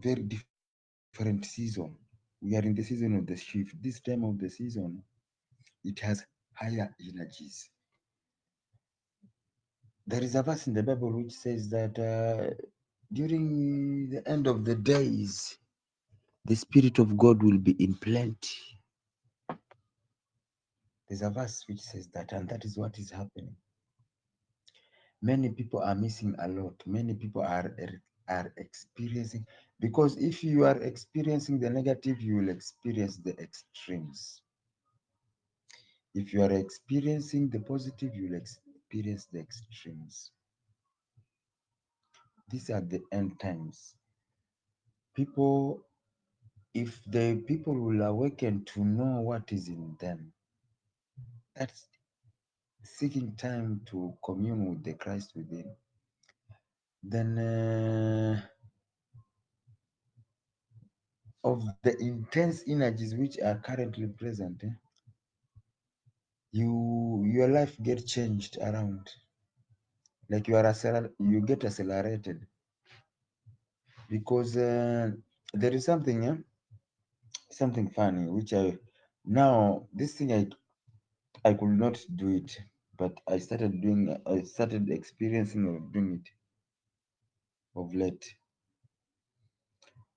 very different season. We are in the season of the shift. This time of the season, it has higher energies. There is a verse in the Bible which says that during the end of the days, the Spirit of God will be in plenty. There's a verse which says that, and that is what is happening. Many people are missing a lot. Many people are experiencing, because if you are experiencing the negative, you will experience the extremes. If you are experiencing the positive, you will experience the extremes. These are the end times. People, if the people will awaken to know what is in them, that's seeking time to commune with the Christ within, then of the intense energies which are currently present, your life get changed around. Like you get accelerated, because there is something, something funny which now this thing I could not do it, but I started experiencing or doing it of late.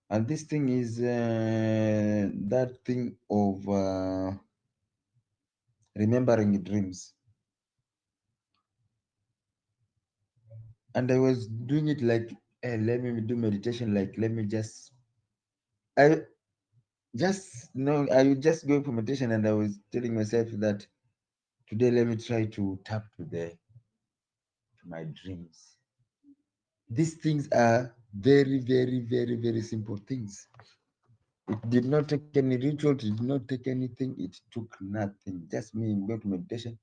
And this thing is that thing of remembering dreams. And I was doing it like, let me do meditation, like let me I I would just go for meditation, and I was telling myself that today let me try to tap to my dreams. These things are very, very, very, very simple things. It did not take any ritual, it did not take anything, it took nothing. Just me going to meditation,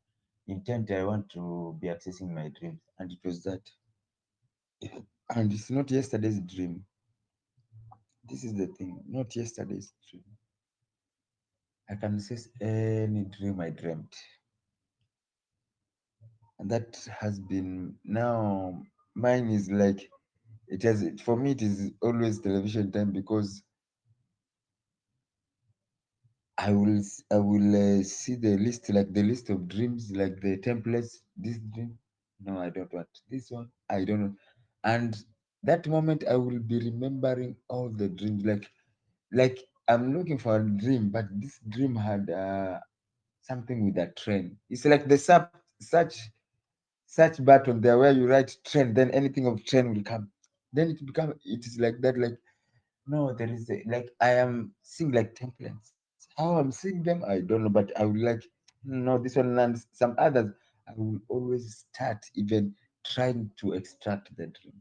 intent I want to be accessing my dreams. And it was that. And it's not yesterday's dream. This is the thing, not yesterday's dream. I can access any dream I dreamt. And that has been now mine is like it has for me it is always television time, because I will see the list, like the list of dreams, like the templates. This dream, no, I don't want this one. I don't know. And that moment, I will be remembering all the dreams. Like I'm looking for a dream, but this dream had something with a train. It's like the search button there where you write train, then anything of train will come. Then it is like that. Like no, there is like I am seeing like templates. How I'm seeing them, I don't know, but I would like no this one and some others. I will always start even trying to extract the dream,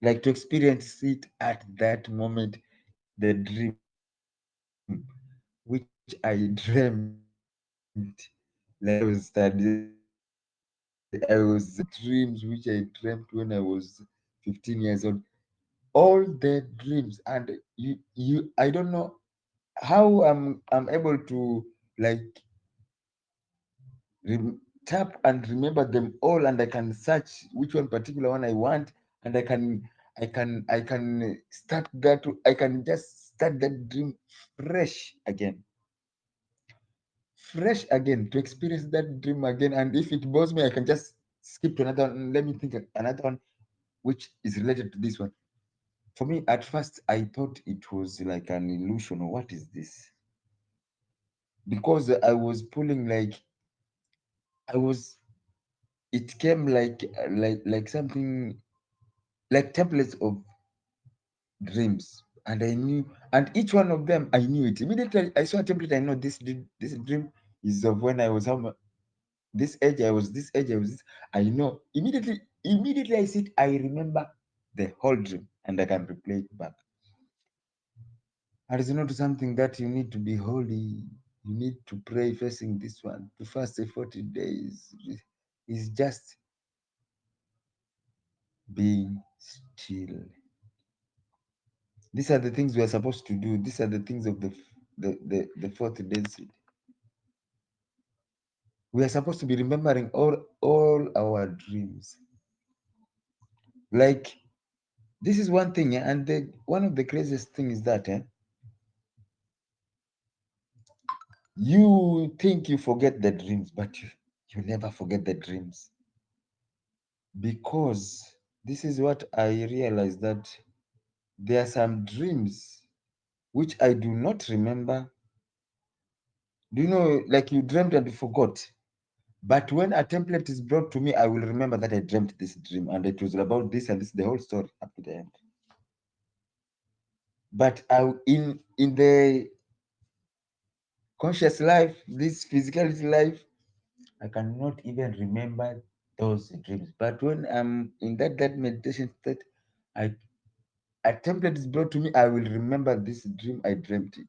like to experience it at that moment, the dream which I dreamt, like I was studying. I was dreams which I dreamt when I was 15 years old. All the dreams, and you I don't know how I'm able to like tap and remember them all, and I can search which one particular one I want, and I can start that. I can just start that dream fresh again, fresh again, to experience that dream again. And if it bores me, I can just skip to another one. Let me think of another one which is related to this one. For me, at first, I thought it was like an illusion, or what is this? Because I was pulling like I was. It came like something like templates of dreams, and I knew, and each one of them I knew it immediately. I saw a template. I know this dream is of when I was this age. I was this age. I was this. I know immediately. Immediately I see it. I remember the whole dream, and I can replay it back. And it's not something that you need to be holy. You need to pray facing this one, to fast 40 days. It's just being still. These are the things we are supposed to do. These are the things of the fourth density. We are supposed to be remembering all our dreams. Like This is one thing, and one of the craziest thing is that you think you forget the dreams, but you never forget the dreams, because this is what I realized, that there are some dreams which I do not remember. Do you know, like you dreamt and you forgot? But when a template is brought to me, I will remember that I dreamt this dream and it was about this and this, the whole story up to the end. But in the conscious life, this physicality life, I cannot even remember those dreams. But when I'm in that meditation state, I a template is brought to me, I will remember this dream, I dreamt it.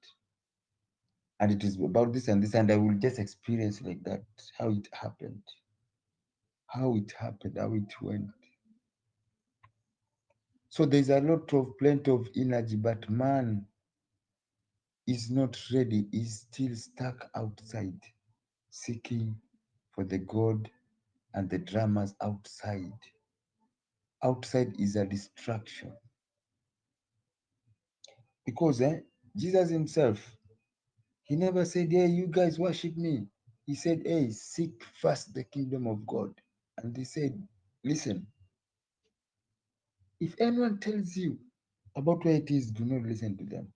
And it is about this and this, and I will just experience like that, how it happened, how it went. So there's a lot of plenty of energy, but man is not ready, is still stuck outside, seeking for the God and the dramas outside. Outside is a distraction. Because Jesus himself, he never said, hey, you guys worship me. He said, hey, seek first the kingdom of God. And he said, listen, if anyone tells you about where it is, do not listen to them.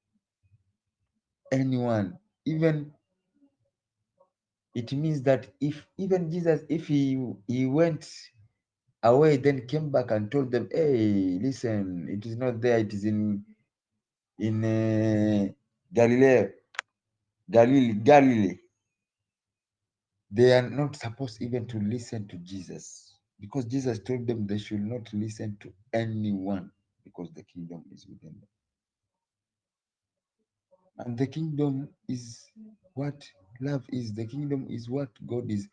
Anyone, even it means that if even Jesus, if he went away, then came back and told them, hey, listen, it is not there, it is in Galilee, Galilee. They are not supposed even to listen to Jesus, because Jesus told them they should not listen to anyone, because the kingdom is within them. And the kingdom is what love is. The kingdom is what God is.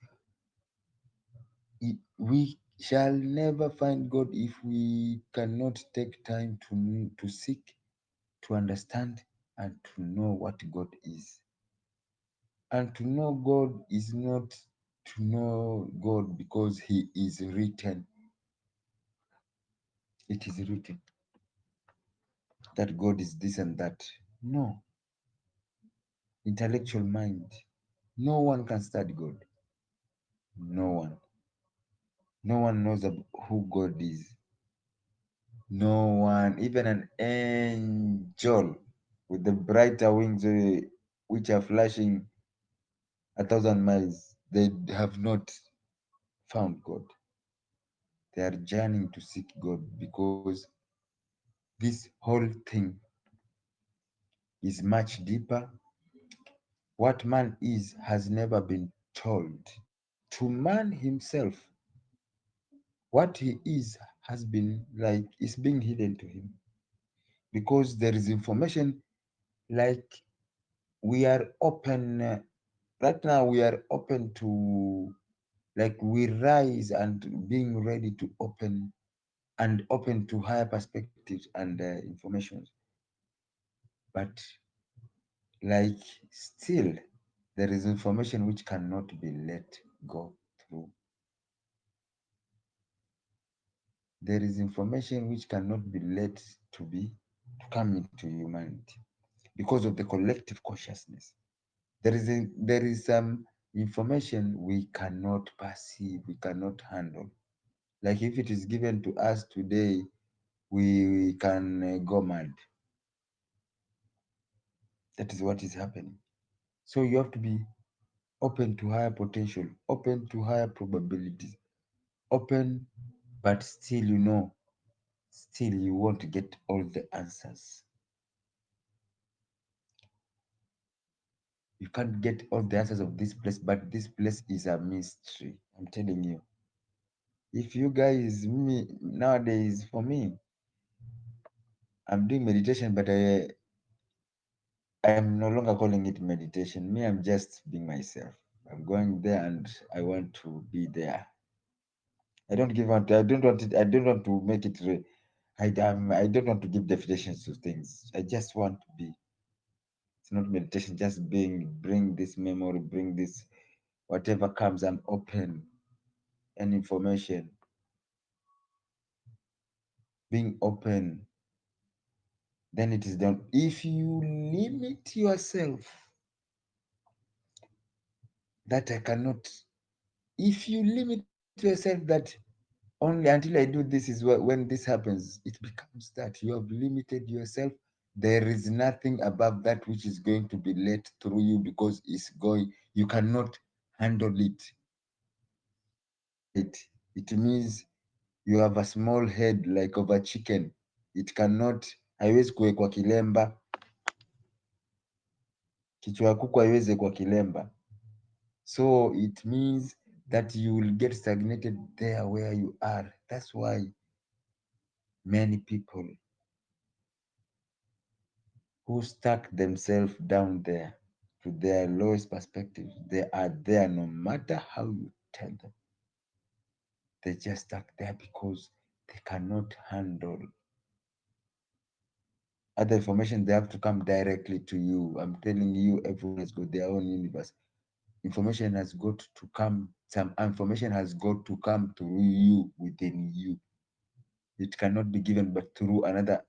We shall never find God if we cannot take time to seek, to understand, and to know what God is. And to know God is not to know God because He is written. It is written that God is this and that. No. Intellectual mind. No one can study God. No one. No one knows who God is. No one, even an angel with the brighter wings which are flashing 1,000 miles, they have not found God. They are journeying to seek God, because this whole thing is much deeper. What man is has never been told. To man himself, what he has been like is being hidden to him, because there is information, like we are open right now, we are open to, like we rise and being ready to open to higher perspectives and informations, but like still there is information which cannot be let go through. There is information which cannot be let to come into humanity, because of the collective consciousness. There is some information we cannot perceive, we cannot handle. Like if it is given to us today, we can go mad. That is what is happening. So you have to be open to higher potential, open to higher probabilities, open, but still, still you won't get all the answers. You can't get all the answers of this place, but this place is a mystery. I'm telling you. If you guys, me nowadays, for me, I'm doing meditation, but I'm no longer calling it meditation. Me, I'm just being myself. I'm going there and I want to be there. I don't want it. I don't want to make it. I don't want to give definitions to things. I just want to be. It's not meditation. Just bring this memory, bring this whatever comes. I'm open and information. Being open. then it is done. If you limit yourself, that I cannot, if you limit yourself that only until I do this is when this happens, it becomes that you have limited yourself. There is nothing above that which is going to be let through you because it's going, you cannot handle it. It, it means you have a small head like of a chicken. It cannot, haiwezi kuwekwa kilemba. Kichwa ya kuku haiwezi kwa kilemba. So it means that you will get stagnated there where you are. That's why many people who stuck themselves down there to their lowest perspective, they are there no matter how you tell them. They just stuck there because they cannot handle other information. They have to come directly to you. I'm telling you, everyone has got their own universe. Information has got to come, some information has got to come through you, within you. It cannot be given but through another,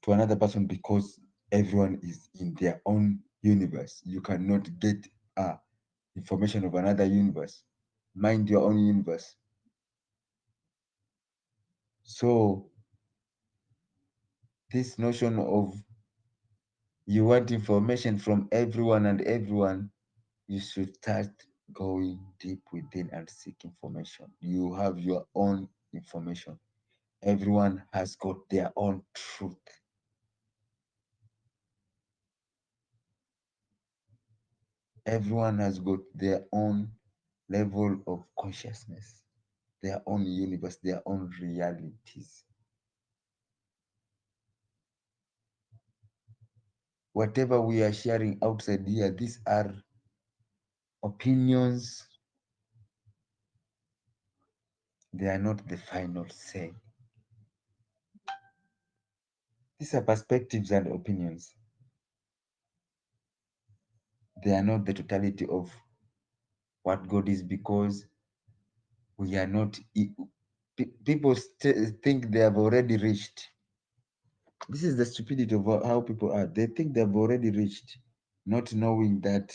to another person, because everyone is in their own universe. You cannot get information of another universe. Mind your own universe. So this notion of you want information from everyone and everyone, you should start going deep within and seek information. You have your own information. Everyone has got their own truth. Everyone has got their own level of consciousness, their own universe, their own realities. Whatever we are sharing outside here, these are opinions. They are not the final say. These are perspectives and opinions. They are not the totality of what God is, because we are not. People think they have already reached. This is the stupidity of how people are. They think they have already reached, not knowing that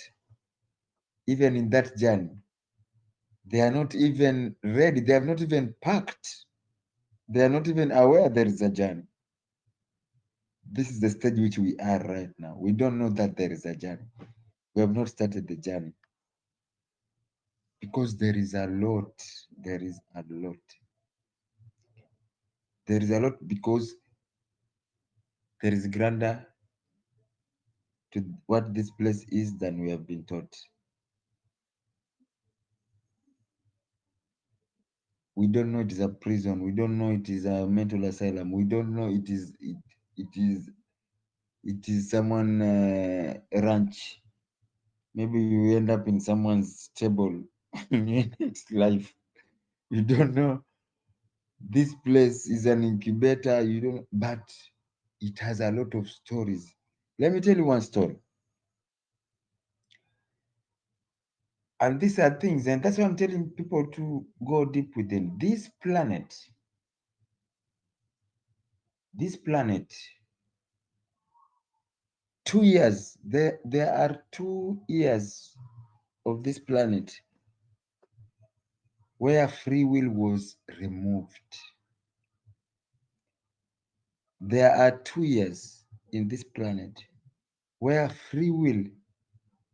even in that journey, they are not even ready. They have not even packed. They are not even aware there is a journey. This is the stage which we are right now. We don't know that there is a journey. We have not started the journey because there is a lot. There is a lot. There is a lot because there is grander to what this place is than we have been taught. We don't know it is a prison. We don't know it is a mental asylum. We don't know it is someone ranch. Maybe you end up in someone's table in your next life. You don't know. This place is an incubator. You don't, but it has a lot of stories. Let me tell you one story. And these are things, and that's why I'm telling people to go deep within. This planet, 2 years, there are 2 years of this planet where free will was removed. There are 2 years in this planet where free will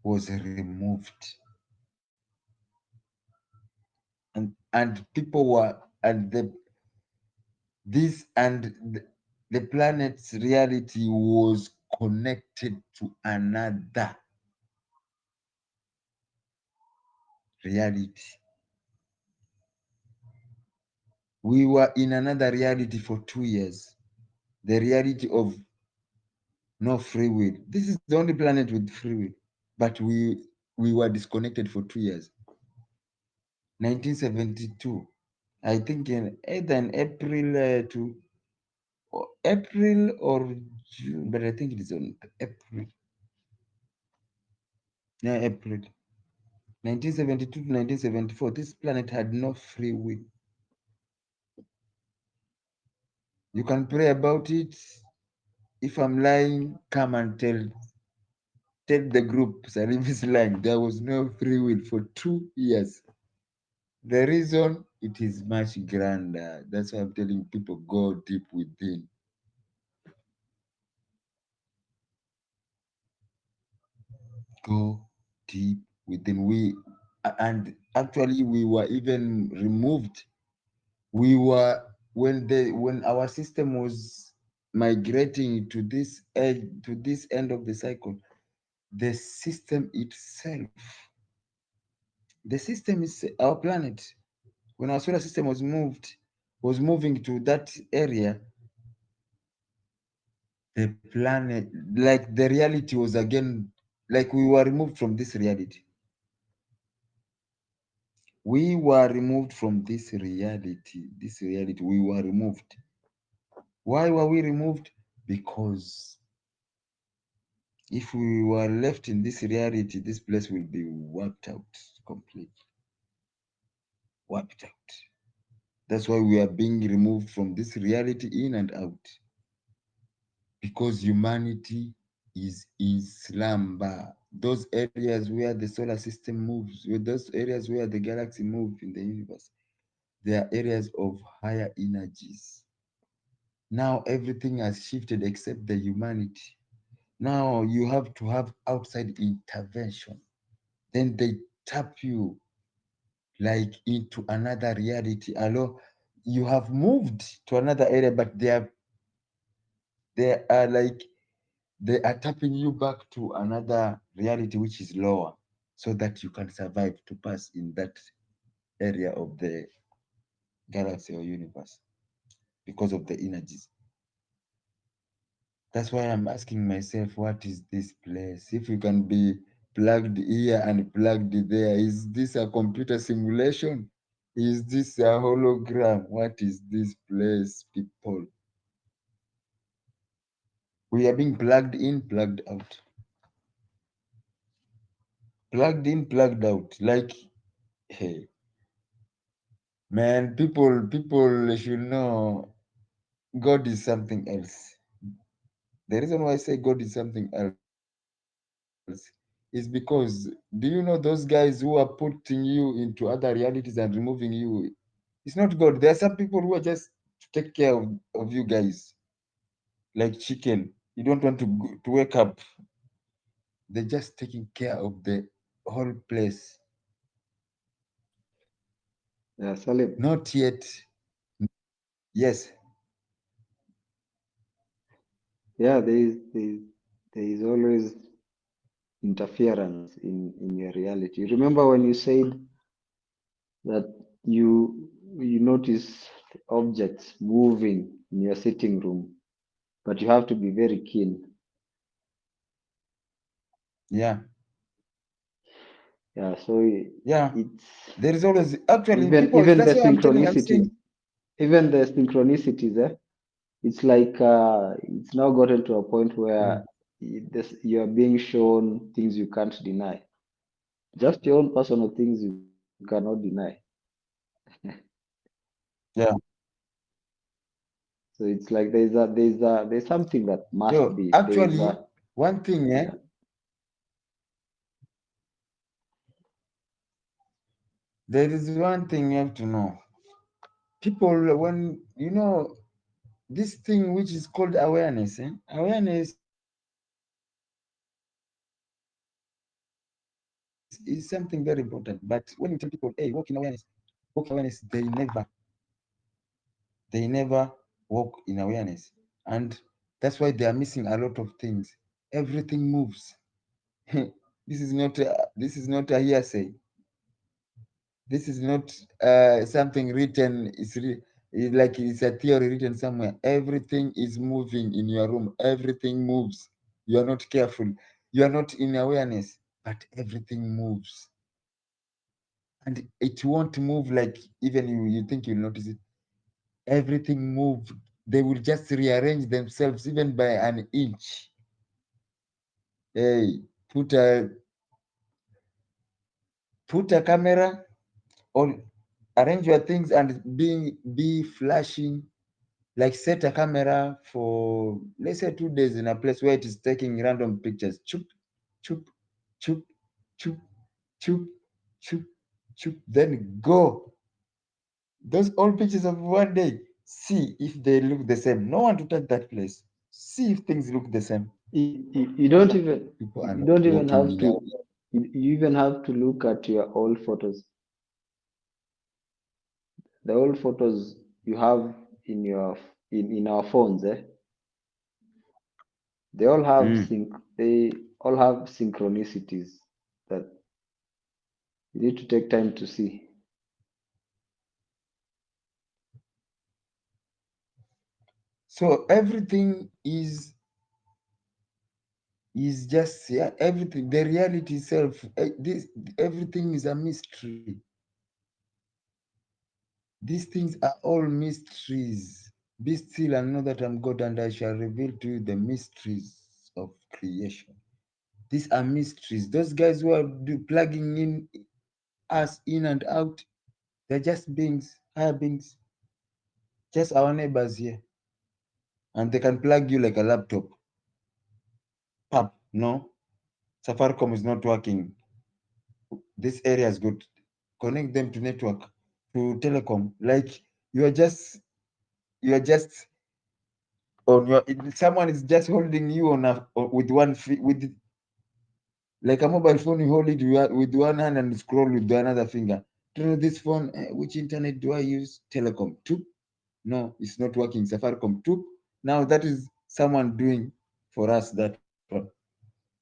was removed. And people were, and this and the planet's reality was connected to another reality. We were in another reality for 2 years, the reality of no free will. This is the only planet with free will, but we were disconnected for 2 years. 1972, I think, in either in April to April or June, but I think it is on April. Yeah, April 1972 to 1974. This planet had no free will. You can pray about it. If I'm lying, come and tell the group Salim is lying. There was no free will for 2 years. The reason it is much grander. That's why I'm telling people go deep within. Go deep within. And actually we were even removed. We were when our system was migrating to this edge to this end of the cycle, the system itself, the system is our planet. When our solar system was moving to that area, the planet, like the reality was again, like we were removed from this reality. We were removed from this reality. This reality, we were removed. Why were we removed? Because if we were left in this reality, this place will be wiped out completely. Wiped out. That's why we are being removed from this reality in and out. Because humanity is in slumber. Those areas where the solar system moves, with those areas where the galaxy moves in the universe, they are areas of higher energies. Now everything has shifted except the humanity. Now you have to have outside intervention. Then they tap you like into another reality. Although you have moved to another area, but they are like they are tapping you back to another reality which is lower so that you can survive to pass in that area of the galaxy or universe because of the energies. That's why I'm asking myself, what is this place? If you can be plugged here and plugged there, is this a computer simulation? Is this a hologram? What is this place, people? We are being plugged in, plugged out. Plugged in, plugged out. Like, hey, man, people should know God is something else. The reason why I say God is something else is because do you know those guys who are putting you into other realities and removing you? It's not God. There are some people who are just to take care of you guys, like chicken. You don't want to wake up. They're just taking care of the whole place. Yeah, Salim. Not yet. Yes. Yeah, there is always interference in your reality. Remember when you said that you notice objects moving in your sitting room, but you have to be very keen. Yeah. Yeah, so Yeah. it's There is always actually even people. even the That's why I'm telling. I'm synchronicities, saying. even the synchronicities, it's like it's now gotten to a point where Mm, you are being shown things you can't deny, just your own personal things you cannot deny. yeah. So it's like there's something that must So be there's actually, a one thing, yeah. there is one thing you have to know. People, when you know this thing which is called awareness, awareness is something very important. But when you tell people, hey, walk in awareness, walk in awareness, walk in awareness, they never walk in awareness. And that's why they are missing a lot of things. Everything moves. This is not a hearsay. This is not something written. It's like it's a theory written somewhere. Everything is moving in your room. Everything moves. You are not careful. You are not in awareness, but everything moves, and it won't move like even you think you'll notice it. Everything move. They will just rearrange themselves even by an inch. Hey, put a put a camera or arrange your things and be flashing Like set a camera for let's say 2 days in a place where it is taking random pictures. Choop, choop, choop, choop, choop, choop, choop. Then go. Those old pictures of one day. See if they look the same. No one to touch that place. See if things look the same. You don't even People are you not don't even walking have in to you even have to look at your old photos. The old photos you have in your in our phones, they all have Mm. they all have synchronicities that you need to take time to see. So everything is just, yeah, everything. The reality itself. This everything is a mystery. These things are all mysteries. Be still and know that I'm God, and I shall reveal to you the mysteries of creation. These are mysteries. Those guys who are plugging in us in and out, they're just beings, higher beings, just our neighbors here. And they can plug you like a laptop. Pap, no, Safaricom is not working. This area is good. Connect them to network, to telecom. Like you are just on your. Someone is just holding you on with one feet, with like a mobile phone. You hold it with one hand and scroll with the another finger. Do you know this phone? Which internet do I use? Telecom. Two. No, it's not working. Safaricom. Two. Now that is someone doing for us that one.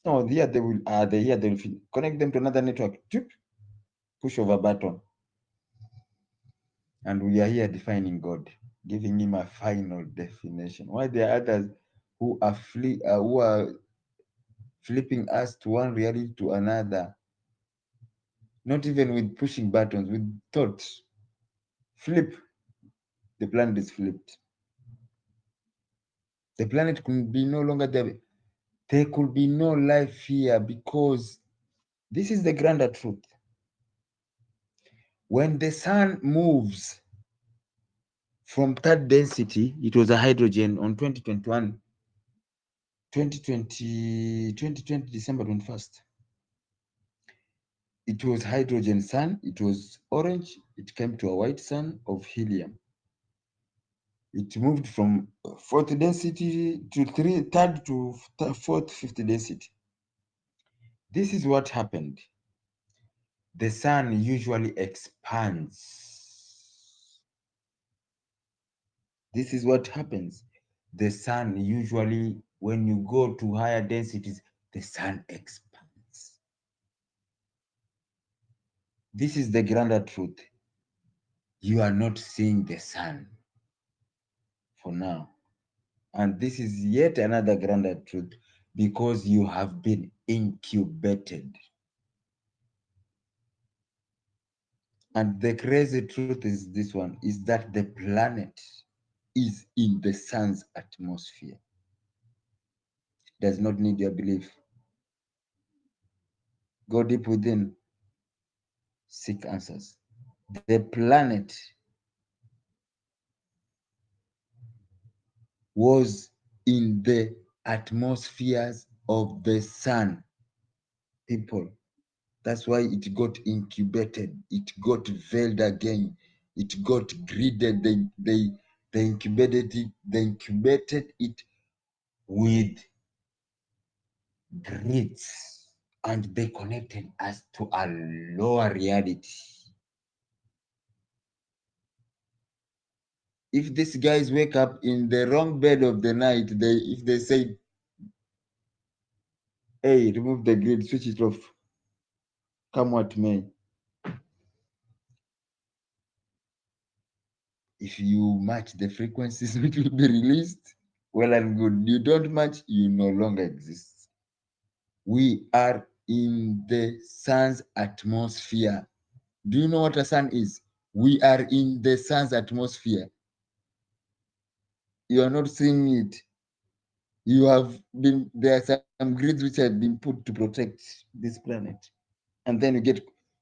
No, here they will. Here they will connect them to another network. Two. Push over button, and we are here defining God, giving Him a final definition. Why there are others who are flipping us to one reality to another, not even with pushing buttons, with thoughts. Flip, the planet is flipped. The planet could be no longer there. There could be no life here because this is the grander truth. When the sun moves from third density, it was a hydrogen on 2021, 2020 December 21st. It was hydrogen sun, it was orange, it came to a white sun of helium. It moved from fourth density to third to fourth, fifth density. This is what happened. The sun usually expands. This is what happens. The sun usually, when you go to higher densities, the sun expands. This is the grander truth. You are not seeing the sun for now. And this is yet another grander truth because you have been incubated. And the crazy truth is this one is that the planet is in the sun's atmosphere. It does not need your belief. Go deep within, seek answers. The planet was in the atmospheres of the sun, people. That's why it got incubated. It got veiled again. It got gridded. They incubated it with grids, and they connected us to a lower reality. If these guys wake up in the wrong bed of the night, if they say, "Hey, remove the grid, switch it off, come what may," if you match the frequencies which will be released, well and good. You don't match, you no longer exist. We are in the sun's atmosphere. Do you know what a sun is? We are in the sun's atmosphere. You are not seeing it. You have been, there are some grids which have been put to protect this planet. And then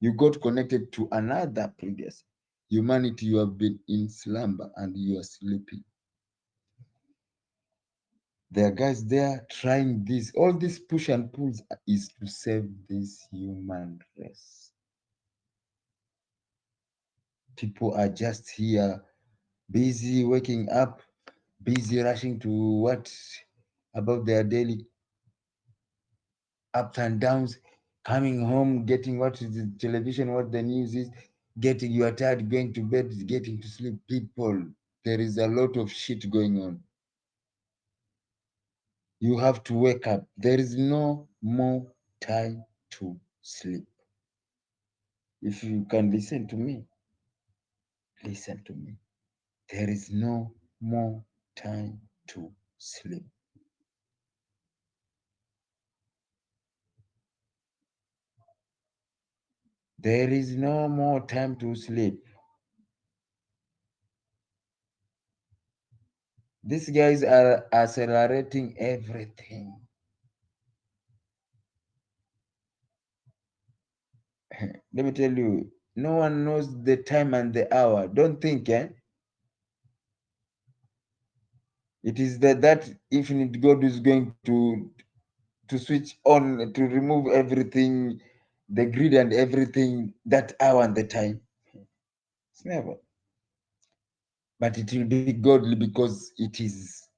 you got connected to another previous humanity. You have been in slumber and you are sleeping. There are guys there trying this. All these push and pulls is to save this human race. People are just here, busy waking up, busy rushing to what about their daily ups and downs, coming home, getting what is the television, what the news is, getting you are tired, going to bed, getting to sleep. People, there is a lot of shit going on. You have to wake up. There is no more time to sleep. If you can listen to me, listen to me. There is no more time to sleep. There is no more time to sleep. These guys are accelerating everything. Let me tell you, no one knows the time and the hour. Don't think, eh? It is that infinite God is going to switch on, to remove everything, the grid and everything, that hour and the time. It's never. But it will be godly because it is.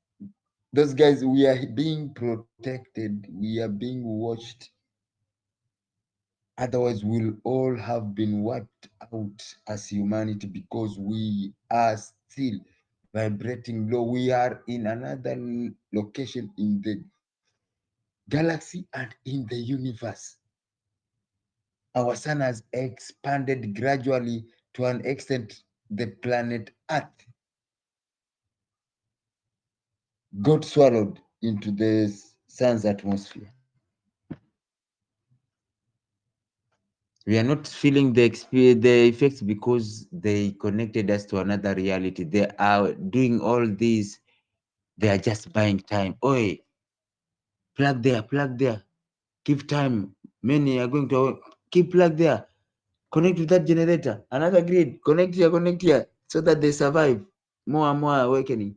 Those guys, we are being protected, we are being watched. Otherwise, we'll all have been wiped out as humanity because we are still vibrating low. We are in another location in the galaxy and in the universe. Our sun has expanded gradually to an extent the planet Earth got swallowed into the sun's atmosphere. We are not feeling the effects because they connected us to another reality. They are doing all this. They are just buying time. Oi, plug there. Give time. Many are going to keep plug there. Connect with that generator. Another grid. Connect here, so that they survive. More and more awakening.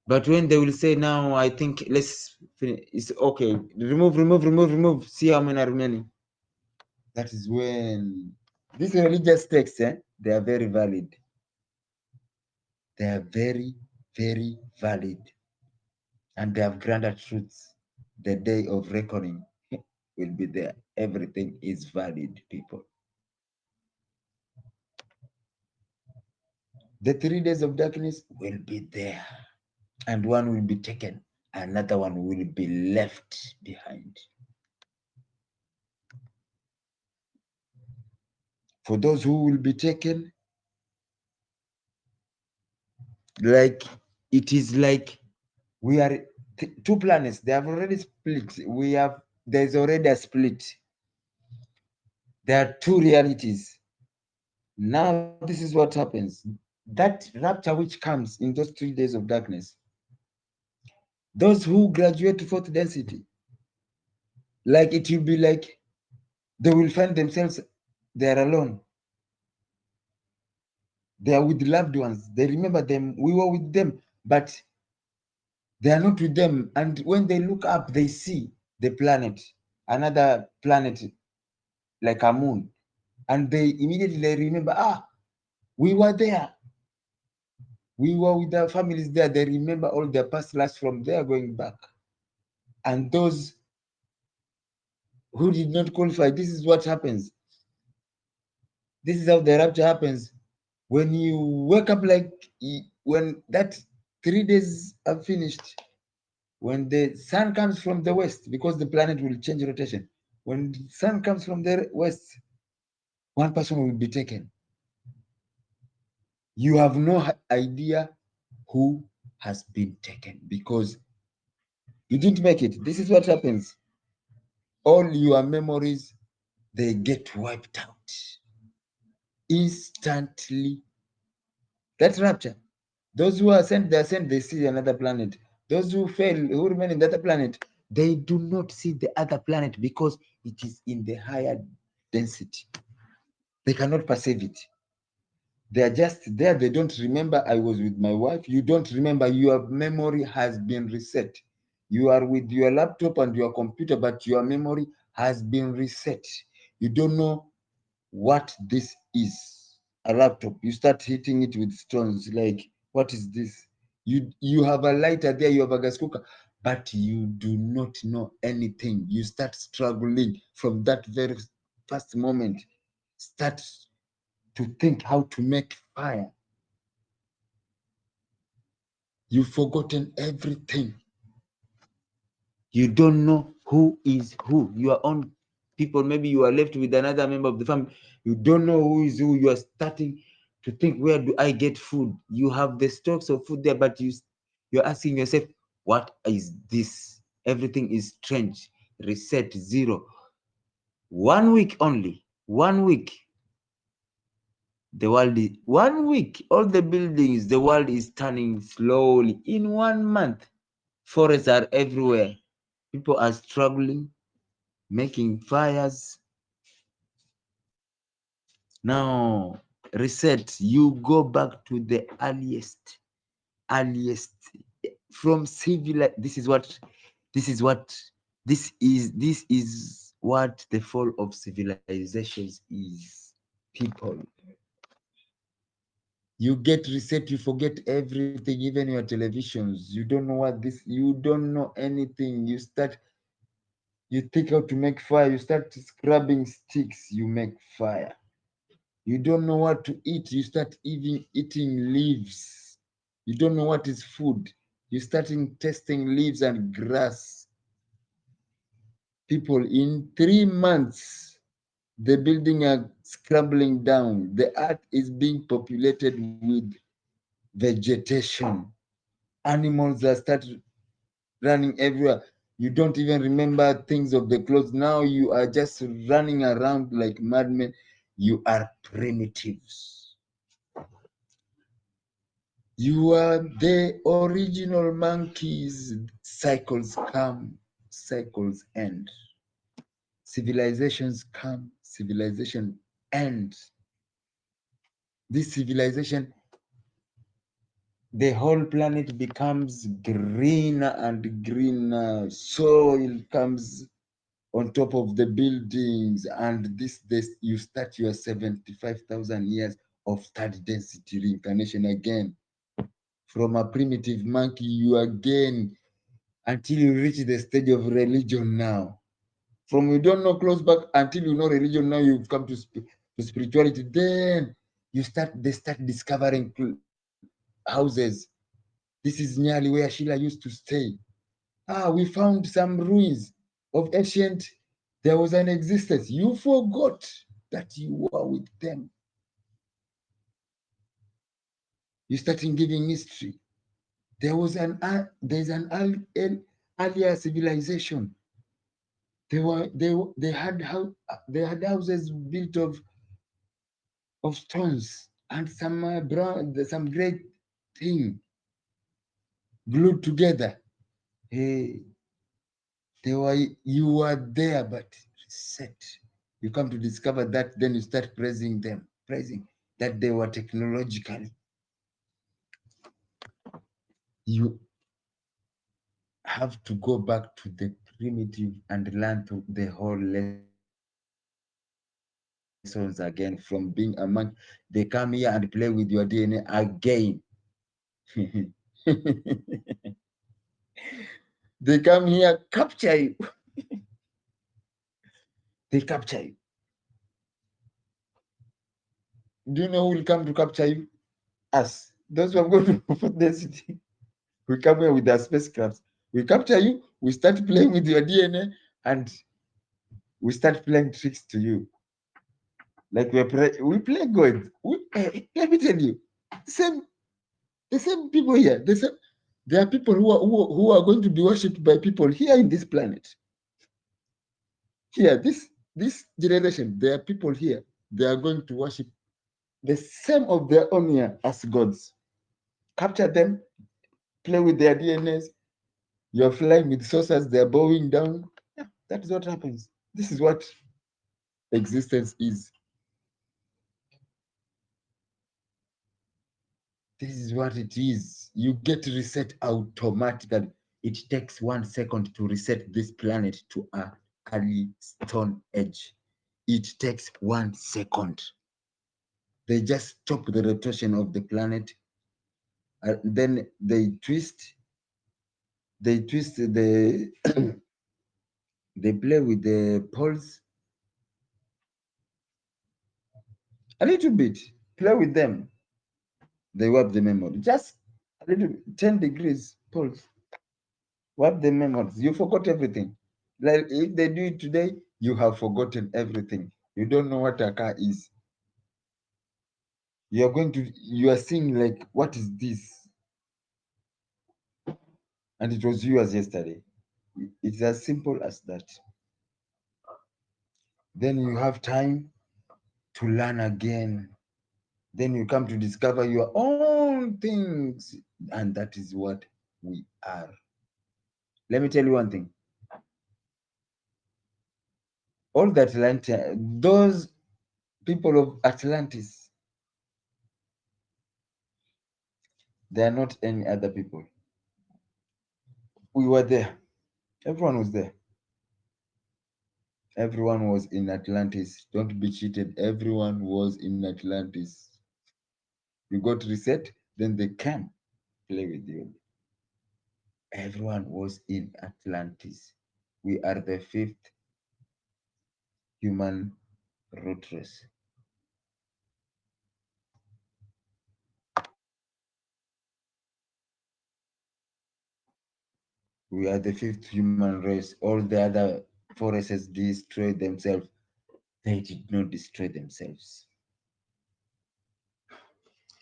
But when they will say now, I think let's finish. It's okay. Remove. See how many are remaining. That is when these religious texts, they are very valid. They are very, very valid. And they have granted truths. The day of reckoning will be there. Everything is valid, people. The 3 days of darkness will be there. And one will be taken. Another one will be left behind. For those who will be taken, like it is like we are two planets. They have already split. There's already a split. There are two realities. Now, this is what happens. That rapture which comes in those 3 days of darkness, those who graduate to fourth density, like it will be like they will find themselves, they are alone. They are with loved ones. They remember them. We were with them, but they are not with them. And when they look up, they see the planet, another planet like a moon. And they immediately remember, we were there. We were with our families there. They remember all their past lives from there going back. And those who did not qualify, this is what happens. This is how the rapture happens. When you wake up, like when that 3 days are finished, when the sun comes from the west, because the planet will change rotation, when the sun comes from the west, one person will be taken. You have no idea who has been taken because you didn't make it. This is what happens. All your memories, they get wiped out instantly. That's rapture. Those who are sent, they are sent, they see another planet. Those who fail, who remain in the other planet, they do not see the other planet because it is in the higher density. They cannot perceive it. They are just there. They don't remember I was with my wife. You don't remember. Your memory has been reset. You are with your laptop and your computer, but your memory has been reset. You don't know what this is. A laptop. You start hitting it with stones. Like, what is this? You have a lighter there. You have a gas cooker, but you do not know anything. You start struggling from that very first moment. Start to think how to make fire. You've forgotten everything. You don't know who is who. Your own people, maybe you are left with another member of the family. You don't know who is who. You are starting to think, where do I get food? You have the stocks of food there, but you're asking yourself, what is this? Everything is strange. Reset, zero. 1 week only. 1 week. The world is 1 week. All the buildings, the world is turning slowly. In 1 month, forests are everywhere. People are struggling, making fires. Now, reset, you go back to the earliest, from civil. This is what, this is what the fall of civilizations is. People, you get reset, you forget everything, even your televisions. You don't know what this, you don't know anything. You think how to make fire, you start scrubbing sticks, you make fire. You don't know what to eat, you start even eating leaves. You don't know what is food, you starting tasting leaves and grass. People, in 3 months, the building are scrambling down. The earth is being populated with vegetation. Animals are start running everywhere. You don't even remember things of the clothes. Now you are just running around like madmen. You are primitives. You are the original monkeys. Cycles come, cycles end. Civilizations come, civilization ends. This civilization, the whole planet becomes greener and greener. Soil comes on top of the buildings, and this you start your 75,000 years of third density reincarnation again. From a primitive monkey, you again, until you reach the stage of religion now. From you don't know close back until you know religion, now you've come to spirituality. Then they start discovering houses. This is nearly where Sheila used to stay. We found some ruins of ancient, there was an existence. You forgot that you were with them. You started giving history. There's an earlier civilization. They had houses built of stones and some great thing glued together. Hey, you were there, but reset. You come to discover that, then you start praising them, praising that they were technologically. You have to go back to the primitive and learn the whole lessons again from being a monk. They come here and play with your DNA again. They come here, capture you. They capture you. Do you know who will come to capture you? Us. Those who have gone to fourth density. We come here with our spacecrafts. We capture you, we start playing with your DNA, and we start playing tricks to you. Like we play God. Let me tell you, same the same people here. There are people who are going to be worshipped by people here in this planet. Here, this generation, there are people here. They are going to worship the same of their own here as gods. Capture them, play with their DNAs. You're flying with saucers, they're bowing down. Yeah, that is what happens. This is what existence is. This is what it is. You get reset automatically. It takes 1 second to reset this planet to a early stone age. It takes 1 second. They just stop the rotation of the planet. Then they twist the they play with the poles a little bit, play with them. They wipe the memory. Just a little 10 degrees pulse. Wipe the memories. You forgot everything. Like if they do it today, you have forgotten everything. You don't know what a car is. You are seeing like, what is this? And it was yours yesterday. It's as simple as that. Then you have time to learn again. Then you come to discover your own things. And that is what we are. Let me tell you one thing. All the Atlanta, those people of Atlantis, they are not any other people. We were there. Everyone was there. Everyone was in Atlantis. Don't be cheated. Everyone was in Atlantis. You got reset, then they can play with you. Everyone was in Atlantis. We are the fifth human root race. We are the fifth human race. All the other forests destroyed themselves. They did not destroy themselves.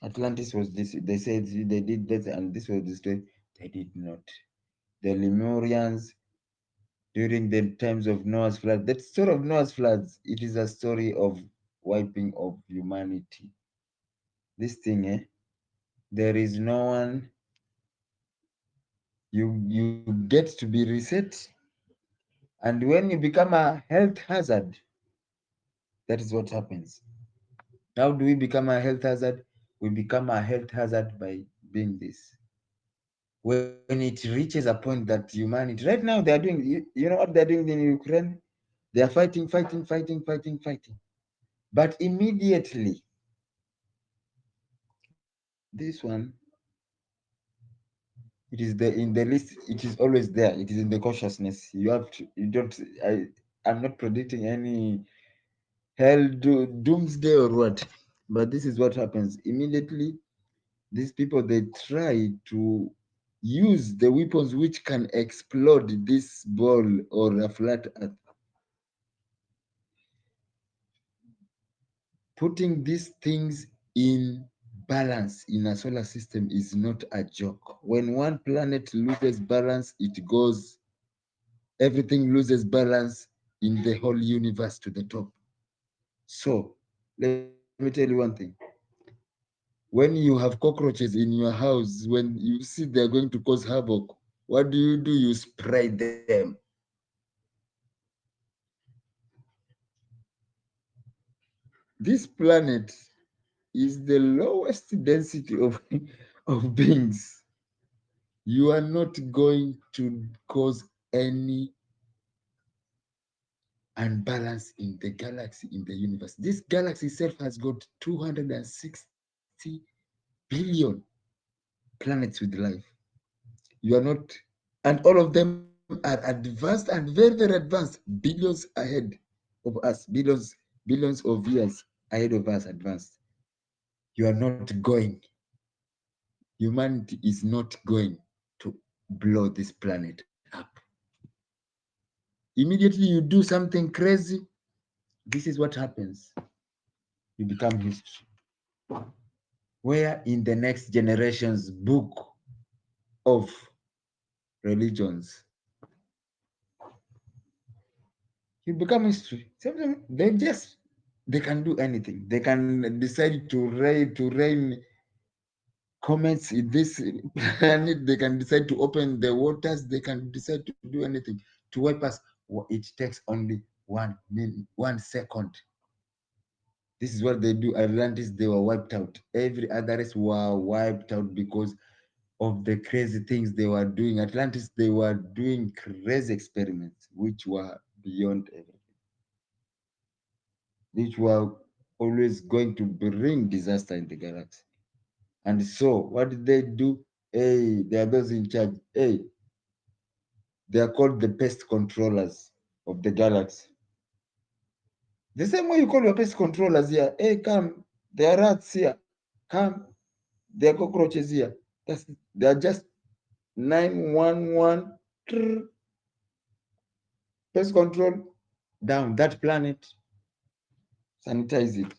Atlantis was this. They said they did that, and this was destroyed. They did not. The Lemurians during the times of Noah's flood. That story of Noah's floods. It is a story of wiping of humanity. This thing, there is no one. You get to be reset, and when you become a health hazard, that is what happens. How do we become a health hazard? We become a health hazard by being this. When it reaches a point that humanity, right now they are doing, you know what they're doing in Ukraine? They are fighting, fighting, fighting, fighting, fighting. But immediately, this one, it is in the list, it is always there. It is in the consciousness. You don't, I'm not predicting any doomsday or what, but this is what happens. Immediately, these people, they try to use the weapons which can explode this ball or a flat earth. Putting these things in balance in a solar system is not a joke. When one planet loses balance, everything loses balance in the whole universe to the top. So, let me tell you one thing. When you have cockroaches in your house, when you see they're going to cause havoc, what do? You spray them. This planet is the lowest density of, of beings. You are not going to cause any unbalance in the galaxy, in the universe. This galaxy itself has got 260 billion planets with life. You are not, and all of them are advanced and very, very advanced, billions ahead of us, billions of years ahead of us advanced. You are not going, humanity is not going to blow this planet up. Immediately you do something crazy, this is what happens. You become history. Where in the next generation's book of religions, you become history. Sometimes they can do anything. They can decide to rain comments in this planet. They can decide to open the waters. They can decide to do anything to wipe us. It takes only 1 second. This is what they do. Atlantis, they were wiped out. Every other race were wiped out because of the crazy things they were doing. Atlantis, they were doing crazy experiments which were beyond everything, which were always going to bring disaster in the galaxy. And so, what did they do? Hey, they are those in charge. Hey, they are called the pest controllers of the galaxy. The same way you call your pest controllers here. Hey, come. There are rats here. Come. There are cockroaches here. They are just 911. Pest control down that planet. Sanitize it.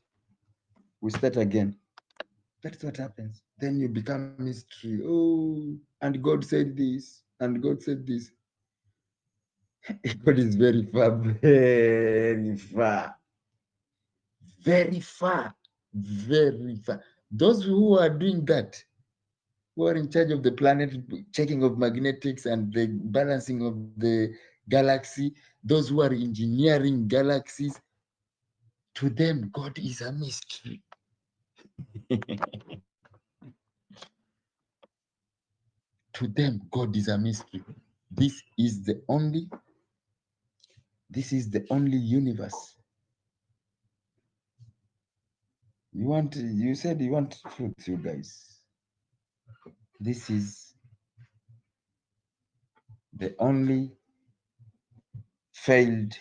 We start again. That's what happens. Then you become mystery. Oh, and God said this, and God said this. God is very far, very far, very far, very far. Those who are doing that, who are in charge of the planet, checking of magnetics and the balancing of the galaxy, those who are engineering galaxies, to them, God is a mystery. To them, God is a mystery. This is the only, this is the only universe. You said you want truth, you guys. This is the only failed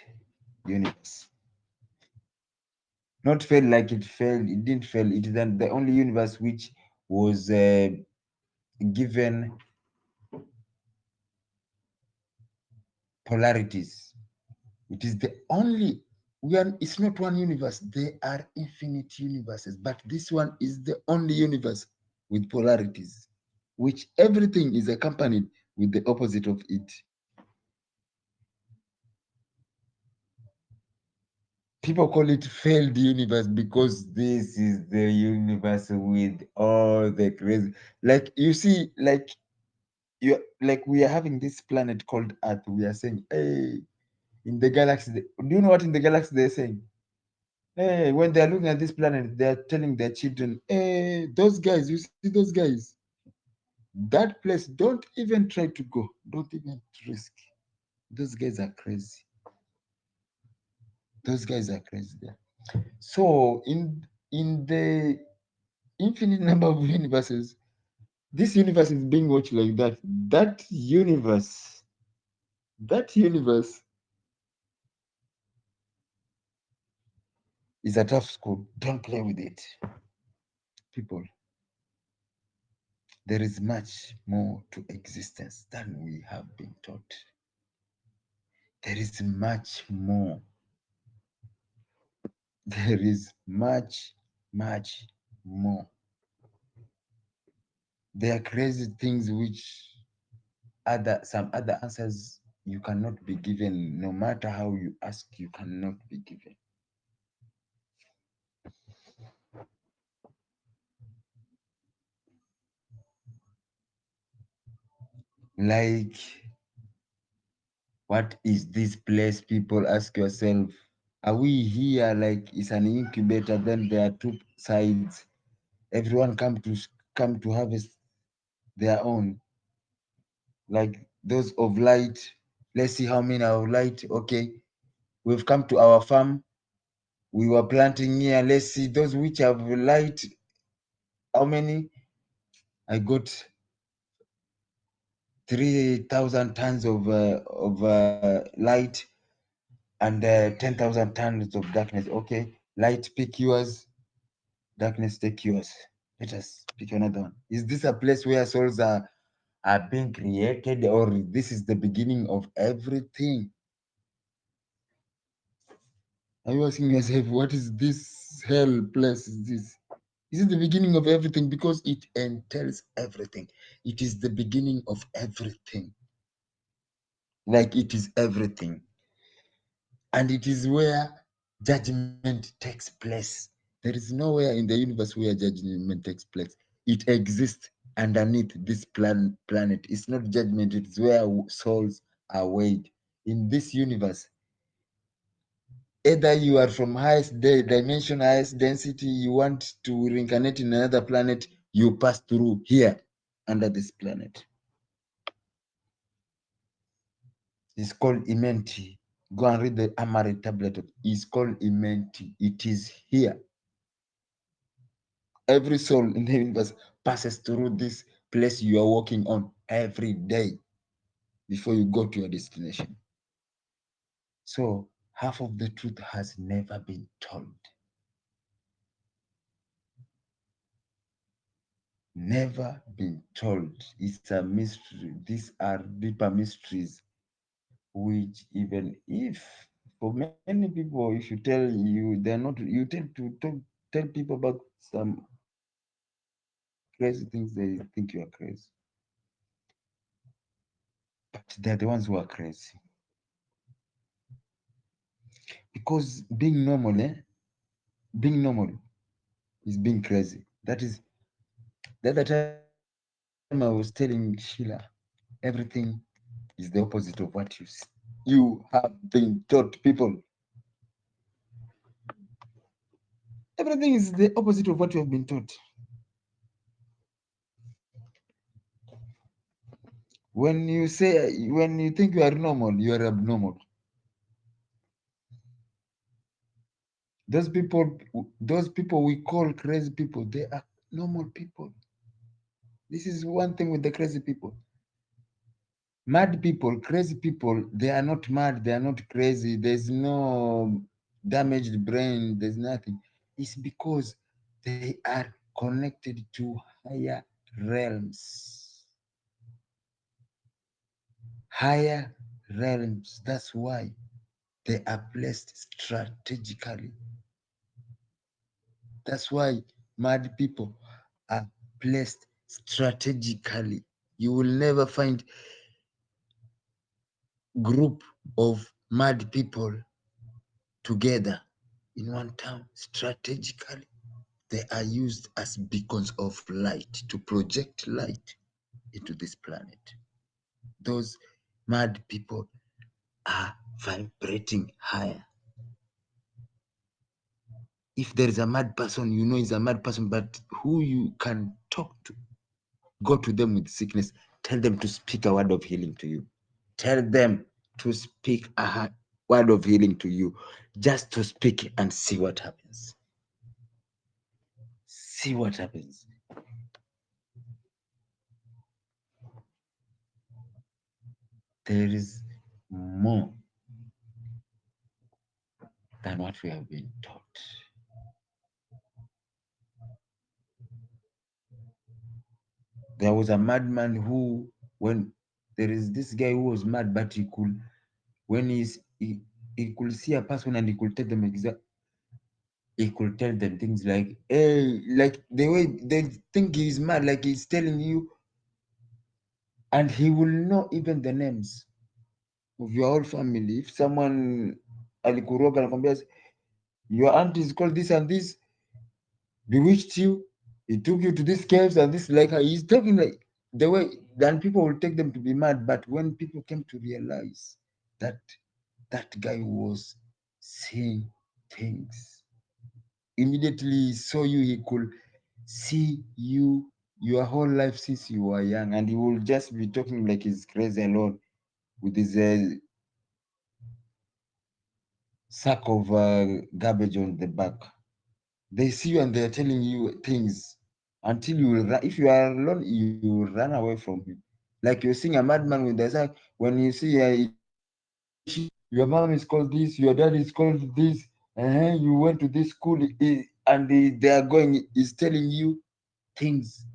universe. Not failed like it failed, it didn't fail. It is the only universe which was given polarities. It is the only, it's not one universe, there are infinite universes, but this one is the only universe with polarities, which everything is accompanied with the opposite of it. People call it failed universe because this is the universe with all the crazy, like you see, like we are having this planet called Earth. We are saying, hey, in the galaxy, do you know what in the galaxy they're saying? Hey, when they're looking at this planet, they're telling their children, hey, those guys, you see those guys, that place, don't even try to go, don't even risk. Those guys are crazy. Those guys are crazy there. So in the infinite number of universes, this universe is being watched like that. That universe is a tough school. Don't play with it. People, there is much more to existence than we have been taught. There is much more. There is much, much more. There are crazy things which some other answers you cannot be given. No matter how you ask, you cannot be given. Like, what is this place? People ask yourself, are we here like it's an incubator? Then there are two sides. Everyone come to harvest their own. Like those of light. Let's see how many are of light. Okay, we've come to our farm. We were planting here. Let's see those which have light. How many? I got 3,000 tons of light and 10,000 tons of darkness. Okay, light pick yours, darkness take yours. Let us pick another one. Is this a place where souls are being created, or this is the beginning of everything? Are you asking yourself, what is this hell place? Is this? Is it the beginning of everything? Because it entails everything. It is the beginning of everything. Like it is everything. And it is where judgment takes place. There is nowhere in the universe where judgment takes place. It exists underneath this planet. It's not judgment, it's where souls are weighed. In this universe, Either you are from highest dimension, highest density, you want to reincarnate in another planet, you pass through here under this planet. It's called Imenti. Go and read the Amari tablet. It's called Imenti. It is here. Every soul in the universe passes through this place you are walking on every day before you go to your destination. So half of the truth has never been told. Never been told. It's a mystery. These are deeper mysteries, which even if for many people, if you tell you they're not, you tend to tell people about some crazy things, they think you are crazy. But they're the ones who are crazy. Because being normal, being normal is being crazy. That is the other time I was telling Sheila, everything is the opposite of what you have been taught, people. Everything is the opposite of what you have been taught. When you think you are normal, you are abnormal. Those people we call crazy people, they are normal people. This is one thing with the crazy people. Mad people, crazy people, they are not mad, they are not crazy. There's no damaged brain, there's nothing. It's because they are connected to higher realms. Higher realms. That's why they are placed strategically. That's why mad people are placed strategically. You will never find group of mad people together in one town. Strategically, they are used as beacons of light to project light into this planet. Those mad people are vibrating higher. If there is a mad person, you know he's a mad person, but who you can talk to, go to them with sickness, tell them to speak a word of healing to you. Tell them to speak a word of healing to you, just to speak and see what happens. See what happens. There is more than what we have been taught. There was a madman who, when there is this guy who was mad, but he could, when he could see a person and he could tell them he could tell them things like, hey, like the way they think he's mad, like he's telling you, and he will know even the names of your whole family. If someone alikuroga anakwambia your aunt is called this and this, bewitched you, he took you to these caves and this, like he's talking like the way, then people will take them to be mad. But when people came to realize that that guy was seeing things, immediately he saw you, he could see you your whole life since you were young, and he will just be talking like he's crazy alone with his sack of garbage on the back. They see you and they're telling you things until you will if you are alone, you will run away from him. Like you're seeing a madman with the sack. When you see your mom is called this, your dad is called this, you went to this school, and they are going, is telling you things,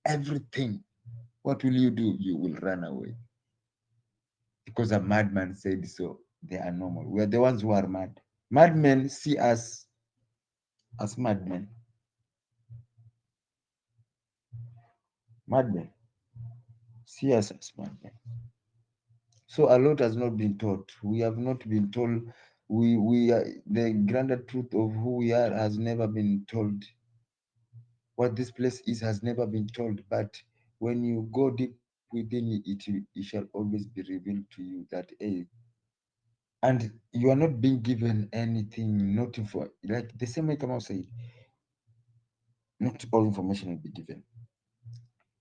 everything. What will you do? You will run away. Because a madman said so. They are normal. We're the ones who are mad. Madmen see us as madmen. Madmen see us as madmen. So a lot has not been taught. We have not been told. We are, the grander truth of who we are has never been told. What this place is has never been told. But when you go deep within it, it shall always be revealed to you that, hey, and you are not being given anything, not info, like the same way Kamau said, not all information will be given.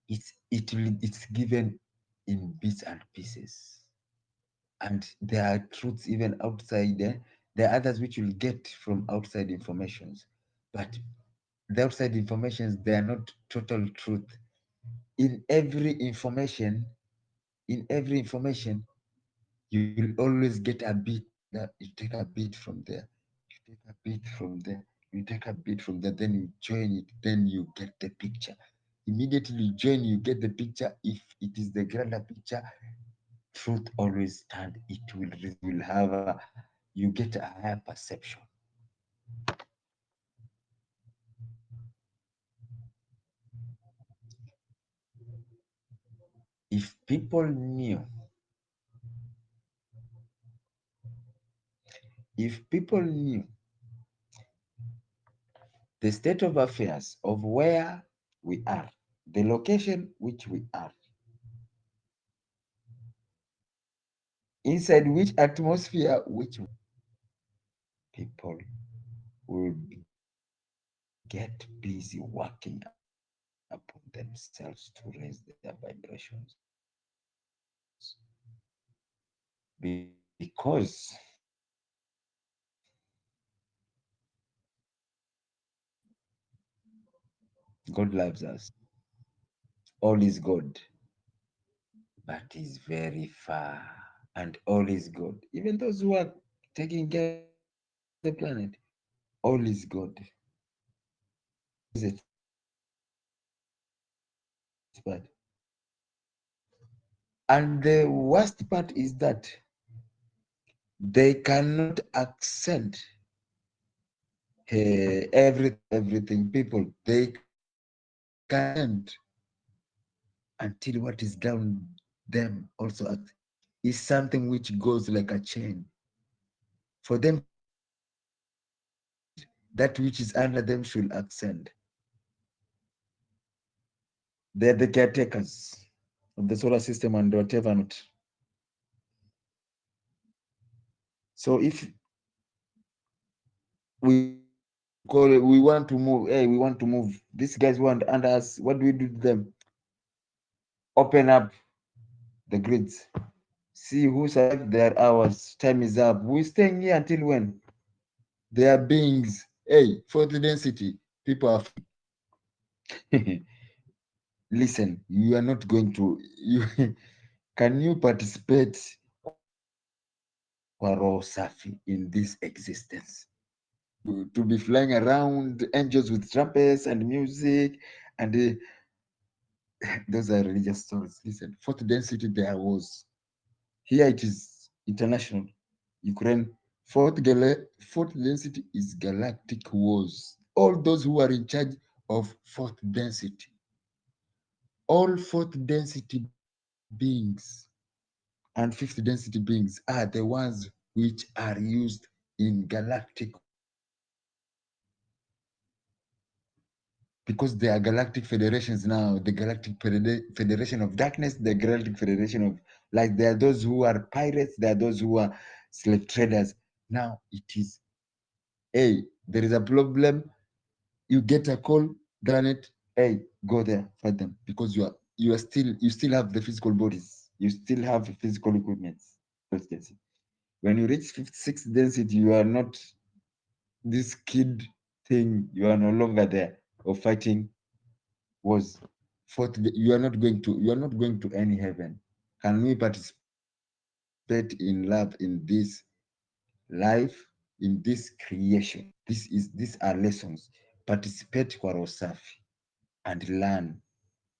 It's given in bits and pieces, and there are truths even outside there. There are others which you'll get from outside informations, but the outside informations, they are not total truth. In every information, in every information, you will always get a bit. That you take a bit from there, you take a bit from there, you take a bit from there, then you join it, then you get the picture. Immediately you join, you get the picture. If it is the grander picture, truth always stand. It will have a, you get a higher perception. If people knew, if people knew the state of affairs of where we are, the location which we are, inside which atmosphere which people will get busy working upon themselves to raise their vibrations, because God loves us. All is good, but is very far, and all is good. Even those who are taking care of the planet, all is good. Is it bad? And the worst part is that they cannot accent everything. People, they cannot accent until what is down them also is something which goes like a chain. For them to accent, that which is under them should accent. They're the caretakers of the solar system and whatever not. So if we want to move, hey, we want to move. These guys want under us. What do we do to them? Open up the grids. See who survived their hours. Time is up. We're staying here until when? They are beings. Hey, fourth density. People are. Listen, you are not going to. You can you participate kwa roho safi in this existence? To be flying around angels with trumpets and music and those are religious stories. Listen, fourth density there was. Here it is international. Ukraine. Fourth density is galactic wars. All those who are in charge of fourth density, all fourth density beings and fifth density beings are the ones which are used in galactic wars, because they are galactic federations now, the galactic federation of darkness, the galactic federation of light. There are those who are pirates, there are those who are slave traders. Now it is, hey, there is a problem, you get a call, planet, hey, go there, fight them, because you still have the physical bodies, you still have physical equipment. When you reach fifth, sixth density, you are not this kid thing, you are no longer there of fighting was fourth. You are not going to any heaven. Can we participate in love in this life, in this creation? These are lessons. Participate kwa Rosafi and learn,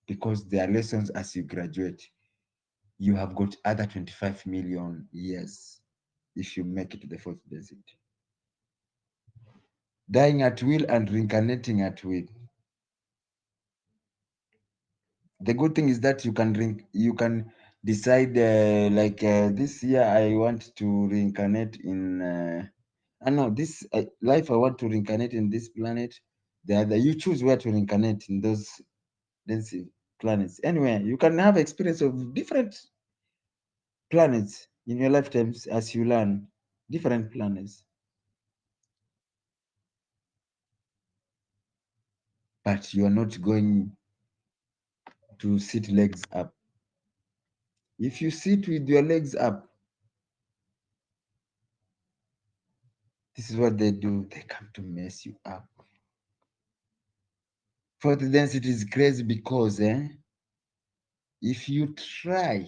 because there are lessons as you graduate. You have got other 25 million years if you make it to the fourth desert. Dying at will and reincarnating at will. The good thing is that you can decide, like this year I want to reincarnate in I know this life I want to reincarnate in this planet. The other, you choose where to reincarnate in those dense planets. Anyway, you can have experience of different planets in your lifetimes as you learn. different planets, but you are not going to sit legs up. If you sit with your legs up, this is what they do. They come to mess you up. Fourth density is crazy because if you try,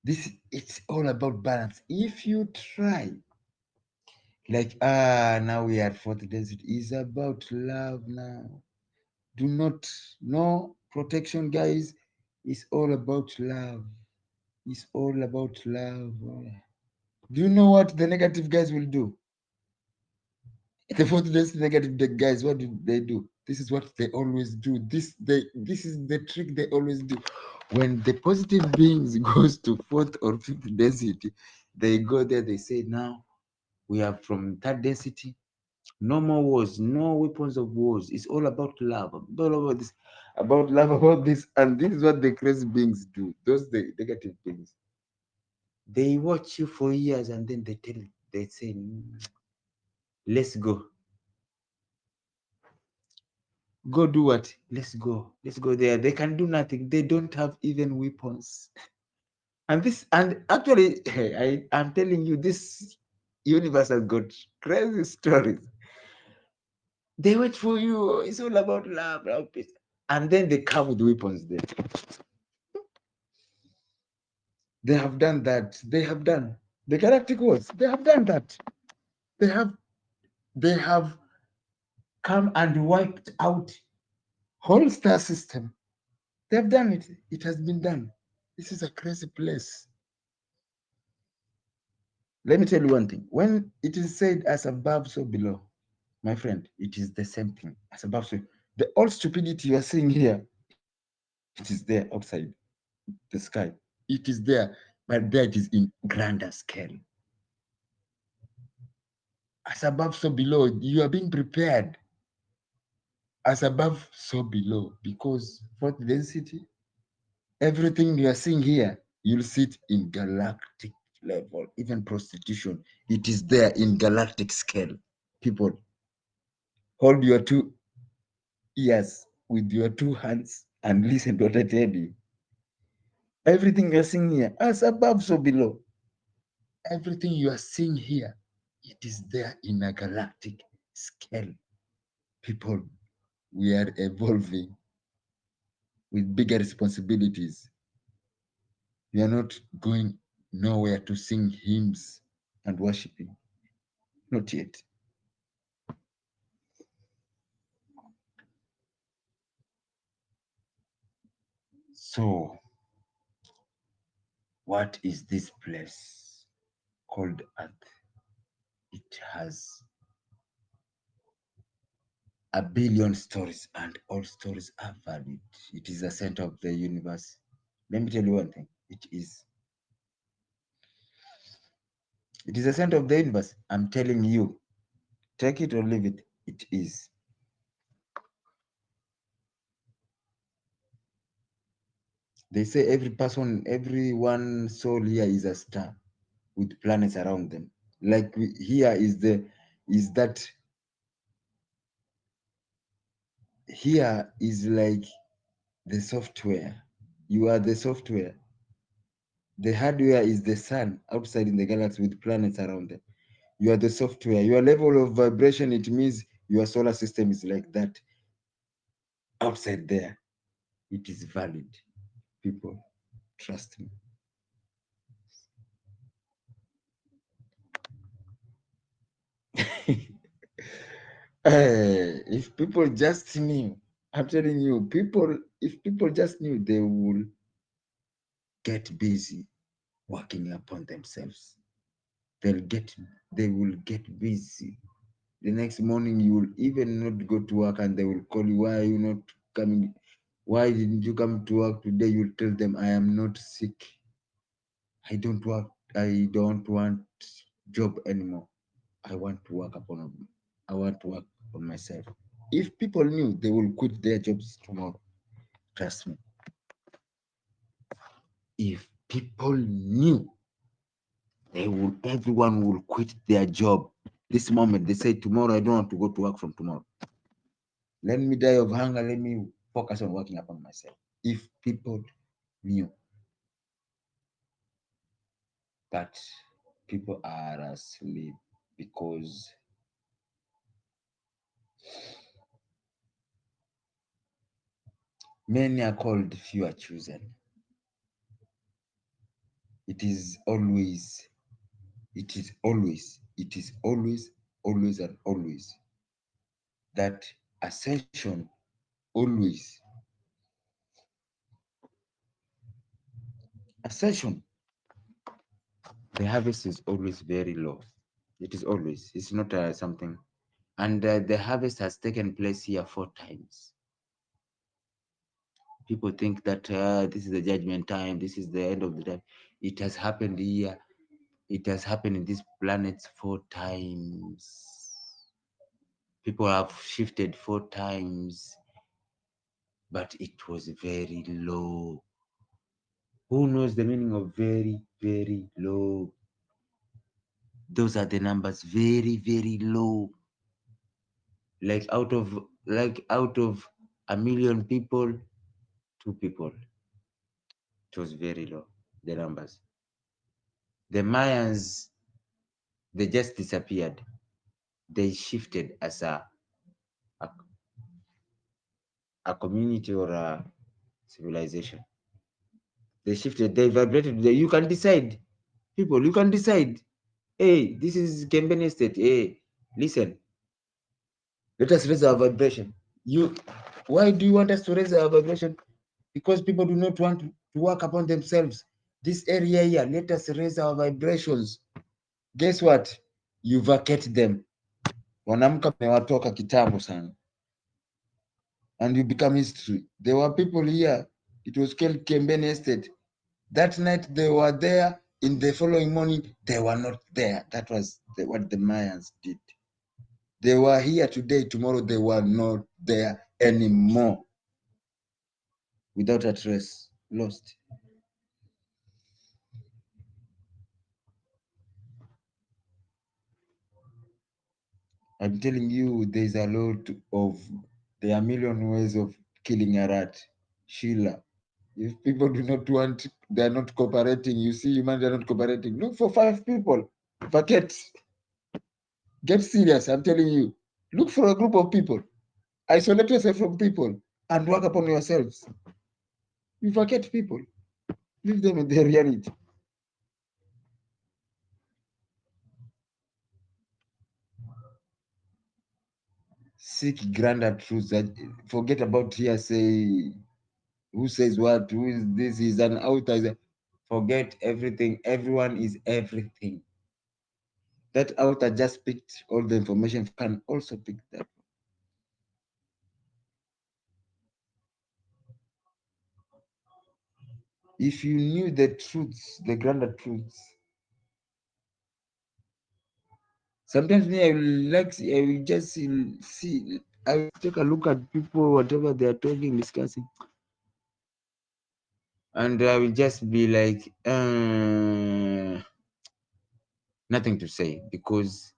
this it's all about balance. If you try, like now we are at fourth density, is about love now. Do not no protection, guys. It's all about love. It's all about love. Do you know what the negative guys will do? The fourth density negative the guys, what do they do? This is what they always do. This is the trick they always do. When the positive beings goes to fourth or fifth density, they go there, they say, now we are from third density. No more wars, no weapons of wars. It's all about love. All about this, about love, about this. And this is what the crazy beings do. Those the negative beings. They watch you for years and then they say, let's go. Go do what? Let's go. Let's go there. They can do nothing. They don't have even weapons. And actually, I'm telling you, this universe has got crazy stories. They wait for you. It's all about love, peace. And then they come with weapons there. They have done that. They have done the galactic wars. They have done that. They have they have come and wiped out whole star system. They have done it. It has been done. This is a crazy place. Let me tell you one thing. When it is said as above, so below, my friend, it is the same thing. As above, so the old stupidity you are seeing here, it is there outside the sky. It is there, but there it is in grander scale. As above, so below, you are being prepared. As above, so below. Because fourth density, everything you are seeing here, you'll see it in galactic level. Even prostitution, it is there in galactic scale. People, hold your two ears with your two hands and listen to what I tell you. Everything you are seeing here, as above, so below. Everything you are seeing here, it is there in a galactic scale. People, we are evolving with bigger responsibilities. We are not going nowhere to sing hymns and worshiping. Not yet. So, what is this place called Earth? It has a billion stories, and all stories are valid. It is the center of the universe. Let me tell you one thing. It is. It is the center of the universe. I'm telling you. Take it or leave it. It is. They say every person, every one soul here is a star with planets around them. Like here is that here is like the software. You are the software. The hardware is the sun outside in the galaxy with planets around them. You are the software. Your level of vibration, it means your solar system is like that outside there. It is valid. People, trust me. If people just knew, I'm telling you, if people just knew, they will get busy working upon themselves. They'll get, they will get busy. The next morning, you will even not go to work and they will call you, why are you not coming? Why didn't you come to work today? You'll tell them, I am not sick. I don't work. I don't want job anymore. I want to work upon. I want to work on myself. If people knew, they will quit their jobs tomorrow. Trust me. If people knew, Everyone will quit their job this moment. They say, tomorrow I don't want to go to work from tomorrow. Let me die of hunger. Let me focus on working upon myself. If people knew, but people are asleep because many are called, few are chosen. It is always, it is always, it is always, always and always that ascension always, ascension, the harvest is always very low. It is always, it's not something. And the harvest has taken place here 4 times. People think that this is the judgment time, this is the end of the time. It has happened here. It has happened in these planets 4 times. People have shifted 4 times, but it was very low. Who knows the meaning of very, very low? Those are the numbers, very, very low. Like out of a million people, 2 people. It was very low, the numbers. The Mayans, they just disappeared. They shifted as a, a community or a civilization. They shifted, they vibrated. You can decide, people, you can decide. Hey, this is Kembeni Estate. Hey, listen, let us raise our vibration. Why do you want us to raise our vibration? Because people do not want to work upon themselves. This area here, let us raise our vibrations. Guess what? You vacate them. Wanamka mewatoka kitambo sana. And you become history. There were people here. It was called Kembeni Estate. That night they were there. In the following morning, they were not there. That was what the Mayans did. They were here today. Tomorrow, they were not there anymore. Without a trace, lost. I'm telling you, there's a lot of, there are a million ways of killing a rat. Sheila, if people do not want, they are not cooperating. You see, human, they are not cooperating. Look for 5 people. Forget. Get serious. I'm telling you. Look for a group of people. Isolate yourself from people and work upon yourselves. You forget people. Leave them in their reality. Seek grander truths. Forget about hearsay. Who says what? Who is this? Is an outsider. Forget everything. Everyone is everything. That author just picked all the information, can also pick that. If you knew the truths, the grander truths. Sometimes me, I will just see, I will take a look at people, whatever they are talking, discussing. And I will just be like, nothing to say, because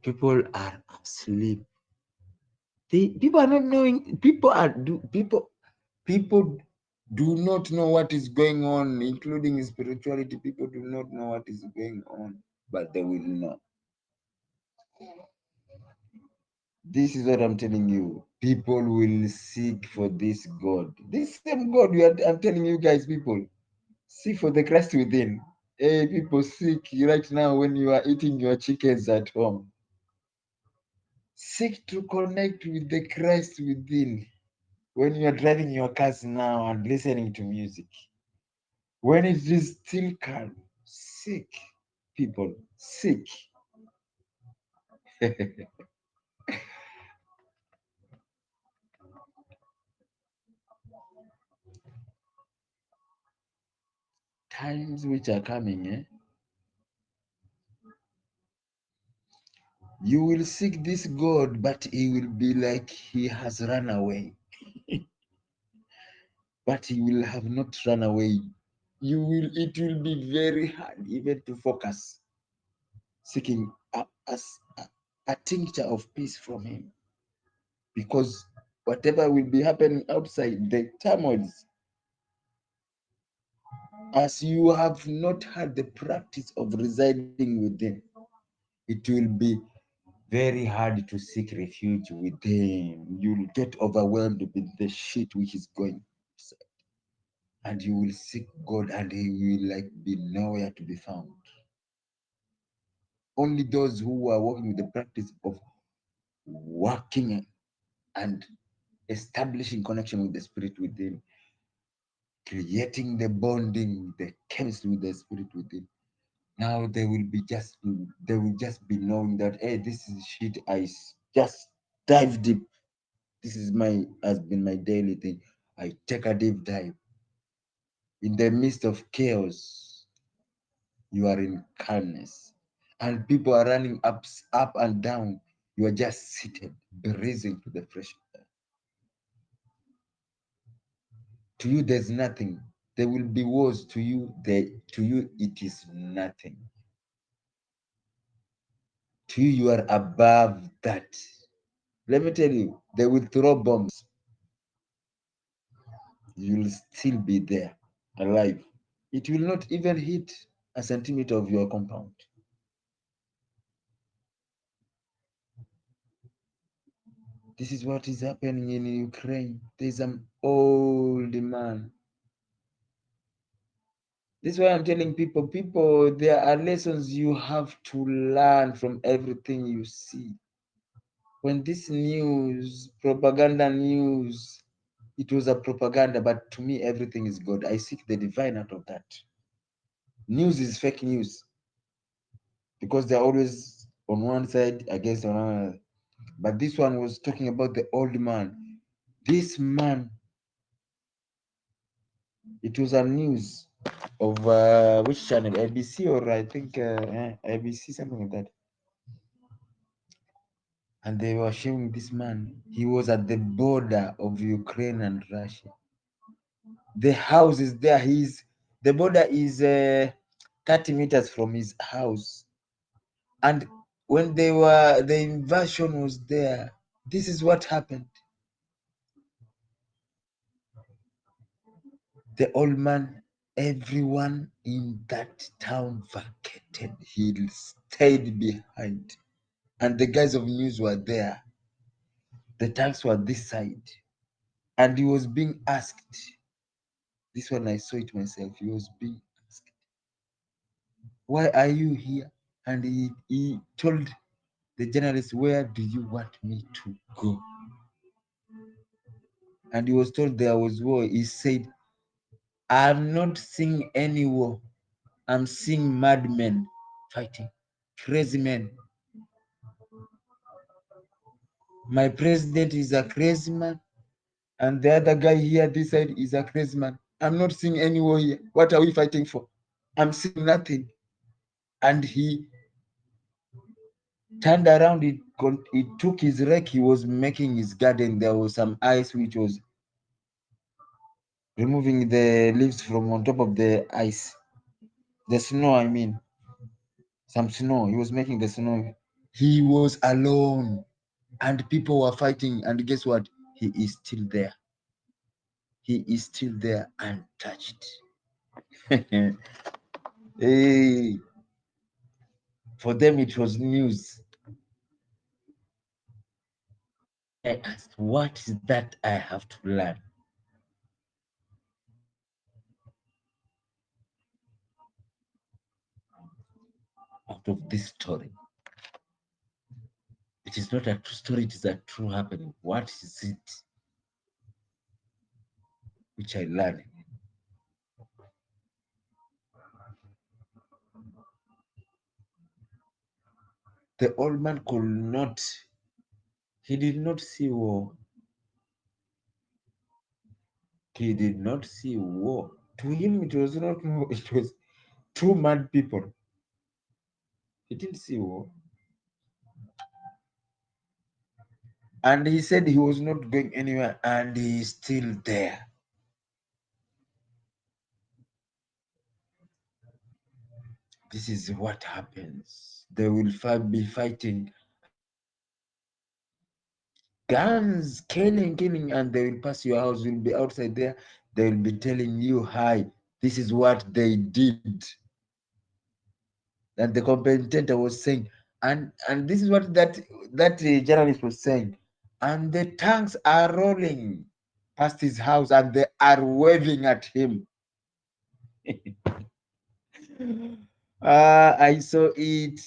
people are asleep. People are not knowing. People do not know what is going on, including spirituality. People do not know what is going on, but they will know. This is what I'm telling you. People will seek for this God. This same God I'm telling you guys, people. Seek for the Christ within. Hey, people, seek right now when you are eating your chickens at home. Seek to connect with the Christ within. When you are driving your cars now and listening to music, when it is still calm, seek, people, seek. Times which are coming, you will seek this God, but he will be like he has run away. But he will have not run away. it will be very hard even to focus, seeking a tincture of peace from him, because whatever will be happening outside, the turmoils, as you have not had the practice of residing within, it will be very hard to seek refuge with him. You'll get overwhelmed with the shit which is going outside, and you will seek God, and he will like be nowhere to be found. Only those who are working with the practice of working and establishing connection with the spirit within, creating the bonding, the chemistry with the spirit within. Now they will just be knowing that, hey, this is shit. Just dive deep. This is my has been my daily thing. I take a deep dive. In the midst of chaos, you are in calmness. And people are running up and down. You are just seated, breathing to the fresh air. To you, there's nothing. There will be wars to you. To you, it is nothing. To you, you are above that. Let me tell you, they will throw bombs. You'll still be there, alive. It will not even hit a centimeter of your compound. This is what is happening in Ukraine. There's an old man. This is why I'm telling people, there are lessons you have to learn from everything you see. When this news, propaganda news, it was a propaganda, but to me, everything is God. I seek the divine out of that. News is fake news because they're always on one side against another. But this one was talking about the old man. This man, it was a news of which channel? ABC, or I think ABC, something like that. And they were showing this man. He was at the border of Ukraine and Russia. The house is there. The border is 30 meters from his house. And when the invasion was there, this is what happened. The old man, everyone in that town vacated. He stayed behind. And the guys of news were there. The tanks were this side. And he was being asked. This one I saw it myself. He was being asked, why are you here? And he told the journalist, where do you want me to go? And he was told there was war. He said, I'm not seeing any war. I'm seeing madmen fighting, crazy men. My president is a crazy man, and the other guy here, this side, is a crazy man. I'm not seeing any war here. What are we fighting for? I'm seeing nothing. And he turned around, he took his rake, he was making his garden. There was some ice which was removing the leaves from on top of the ice. The snow, I mean. Some snow. He was making the snow. He was alone. And people were fighting. And guess what? He is still there. He is still there untouched. Hey, for them, it was news. I asked, what is that I have to learn? Out of this story. It is not a true story, it is a true happening. What is it which I learned? The old man could not, he did not see war. He did not see war. To him, it was not war, it was two mad people. He didn't see war. And he said he was not going anywhere, and he is still there. this is what happens. They will be fighting guns, killing, and they will pass your house, will be outside there. They will be telling you, hi, this is what they did. And the commentator was saying, and this is what that journalist was saying. And the tanks are rolling past his house and they are waving at him. I saw it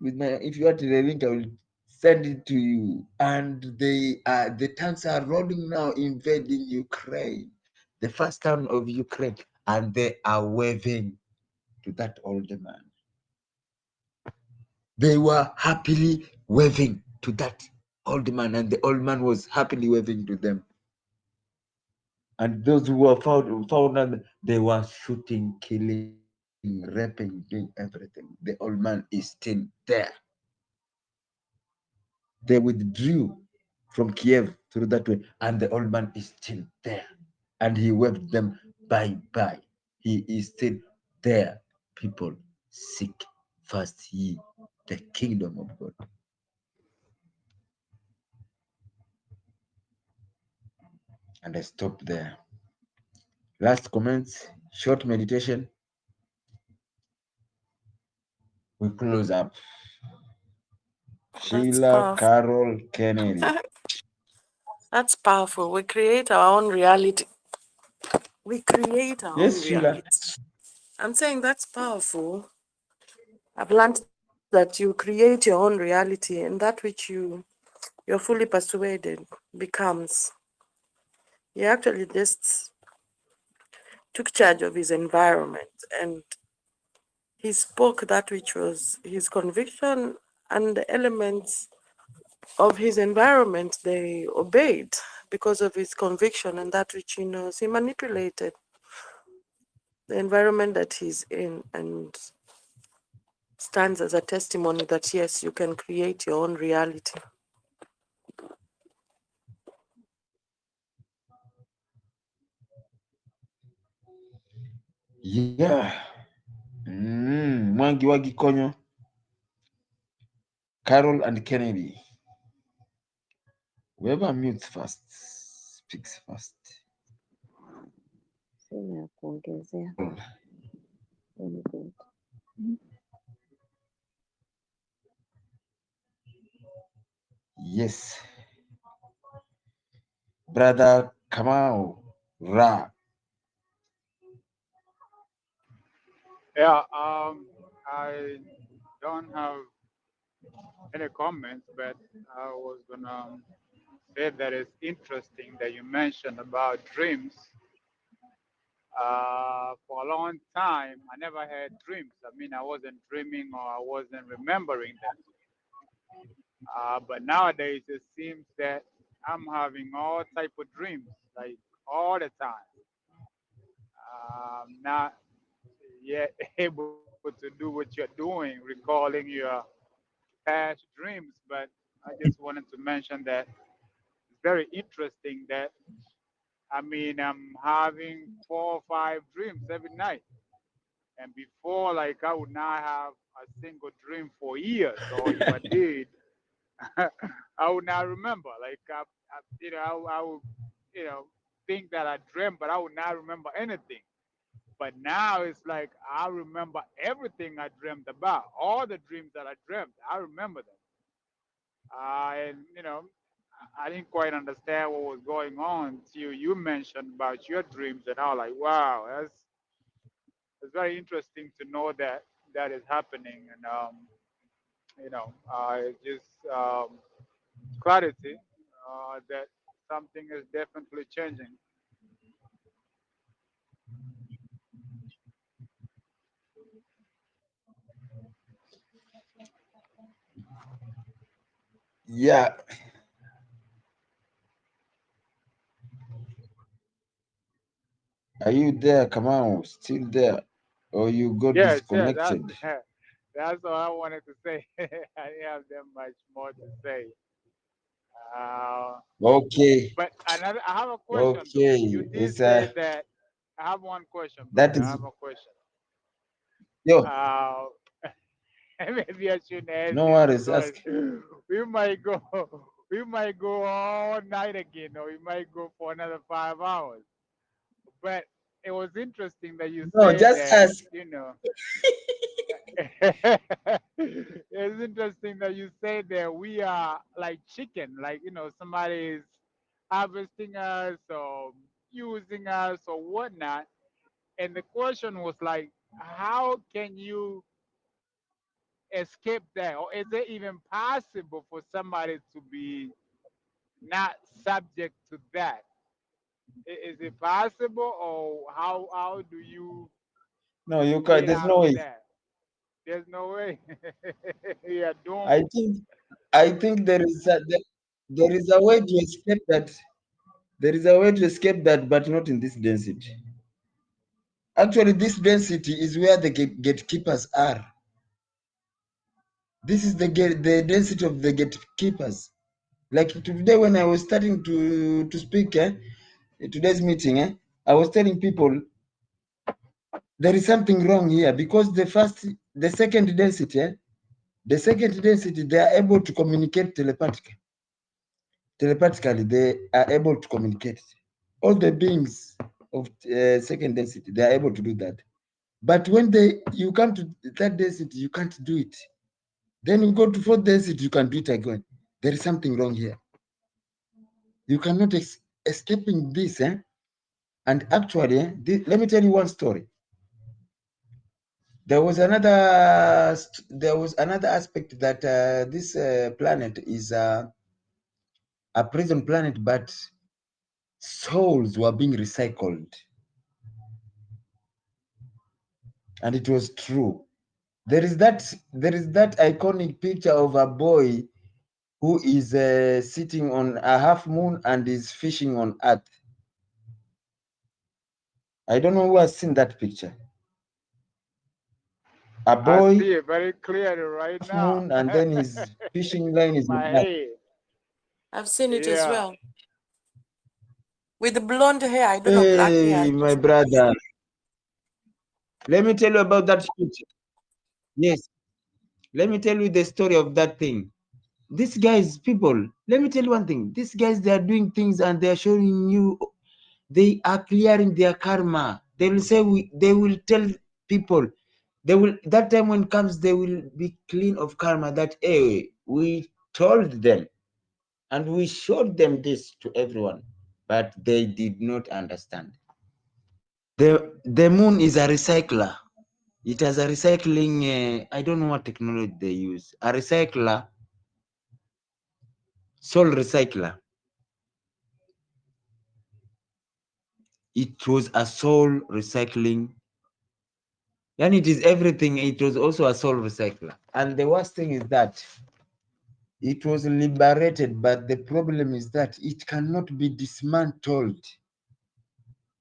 with my. If you want the link, I will send it to you. And the tanks are rolling now, invading Ukraine, the first town of Ukraine, and they are waving to that old man. They were happily waving to that old man, and the old man was happily waving to them. And those who were found, they were shooting, killing, raping, doing everything. The old man is still there. They withdrew from Kiev through that way, and the old man is still there. And he waved them bye. He is still there. People, seek first ye the kingdom of God. And I stop there. Last comments, short meditation. We close up. That's Sheila powerful. Carol Kennedy. That's powerful. We create our own reality. We create our own Yes, Sheila. reality. I'm saying that's powerful. I've learned that you create your own reality, and that which you're fully persuaded becomes. He actually just took charge of his environment, and he spoke that which was his conviction, and the elements of his environment they obeyed because of his conviction and that which he knows. He manipulated the environment that he's in and stands as a testimony that yes, you can create your own reality. Yeah. Mwangi wa Gikonyo. Carol and Kennedy. Whoever mutes first speaks first. Sina ya kuongezea. Very good. Yes. Brother Kamau Ra. Yeah, I don't have any comments, but I was gonna say that it's interesting that you mentioned about dreams. For a long time, I never had dreams. I mean, I wasn't dreaming or I wasn't remembering them. But nowadays, it seems that I'm having all type of dreams, like all the time. Not yet able to do what you're doing, recalling your past dreams, but I just wanted to mention that it's very interesting that I mean I'm having 4 or 5 dreams every night, and before like I would not have a single dream for years, or if I did, I would not remember. Like I would think that I dreamt, but I would not remember anything. But now it's like I remember everything I dreamt about, all the dreams that I dreamt. I remember them. And I didn't quite understand what was going on till you mentioned about your dreams, and I was like, wow, that's very interesting to know that that is happening, and it's just clarity that something is definitely changing. Yeah. Are you there, Kamau? Still there? Or you got Yes, yeah, that's disconnected? that's all I wanted to say. I didn't have that much more to say. Uh, Okay. but another, I have a question though. You Okay. did It's say that. I have one question, that brother. I is have a question. yo. Uh, Maybe I shouldn't ask No this worries, because ask. we might go we might go all night again, or we might go for another 5 hours. But it was interesting that you No, said just that, ask. it's interesting that you say that we are like chicken, like somebody is harvesting us or using us or whatnot. And the question was like, how can you escape that? Or is it even possible for somebody to be not subject to that? Is it possible, or how do you No, you can. get There's out no of way. that? There's no way. Yeah, I doomed. think, I think there is a way to escape that. There is a way to escape that, but not in this density. Actually, this density is where the gatekeepers are. This is the density of the gatekeepers. Like today, when I was starting to speak, in today's meeting, I was telling people there is something wrong here because the second density, the second density, they are able to communicate telepathically. Telepathically, they are able to communicate. All the beings of second density, they are able to do that. But when you come to third density, you can't do it. Then you go to fourth density, you can do it again. There is something wrong here. You cannot escaping this, And actually, let me tell you one story. There was another aspect that this planet is a prison planet, but souls were being recycled, and it was true. There is that iconic picture of a boy who is sitting on a half moon and is fishing on Earth. I don't know who has seen that picture. A I boy, see it very clearly right half now. moon, and then his fishing line In is my on Earth. head. I've seen it as Yeah. well. With the blonde hair, I don't know, black hair. Hey, my brother, let me tell you about that picture. Yes, let me tell you the story of that thing. These guys, people, let me tell you one thing. These guys, they are doing things and they are showing you they are clearing their karma. They will say they will tell people they will that time when comes they will be clean of karma that hey we told them and we showed them this to everyone, but they did not understand. The moon is a recycler. It has a recycling I don't know what technology they use. A recycler, soul recycler. It was a soul recycling. And it is everything. It was also a soul recycler. And the worst thing is that it was liberated, but the problem is that it cannot be dismantled.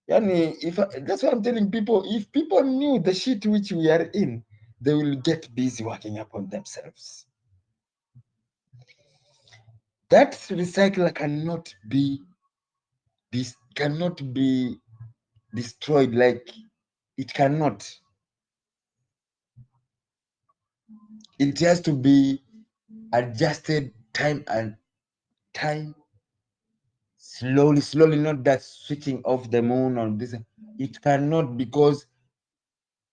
Yani, that's why I'm telling people, if people knew the shit which we are in, they will get busy working upon themselves. That recycler cannot be destroyed. Like it cannot. It has to be adjusted time and time slowly, not that switching off the moon or this. It cannot, because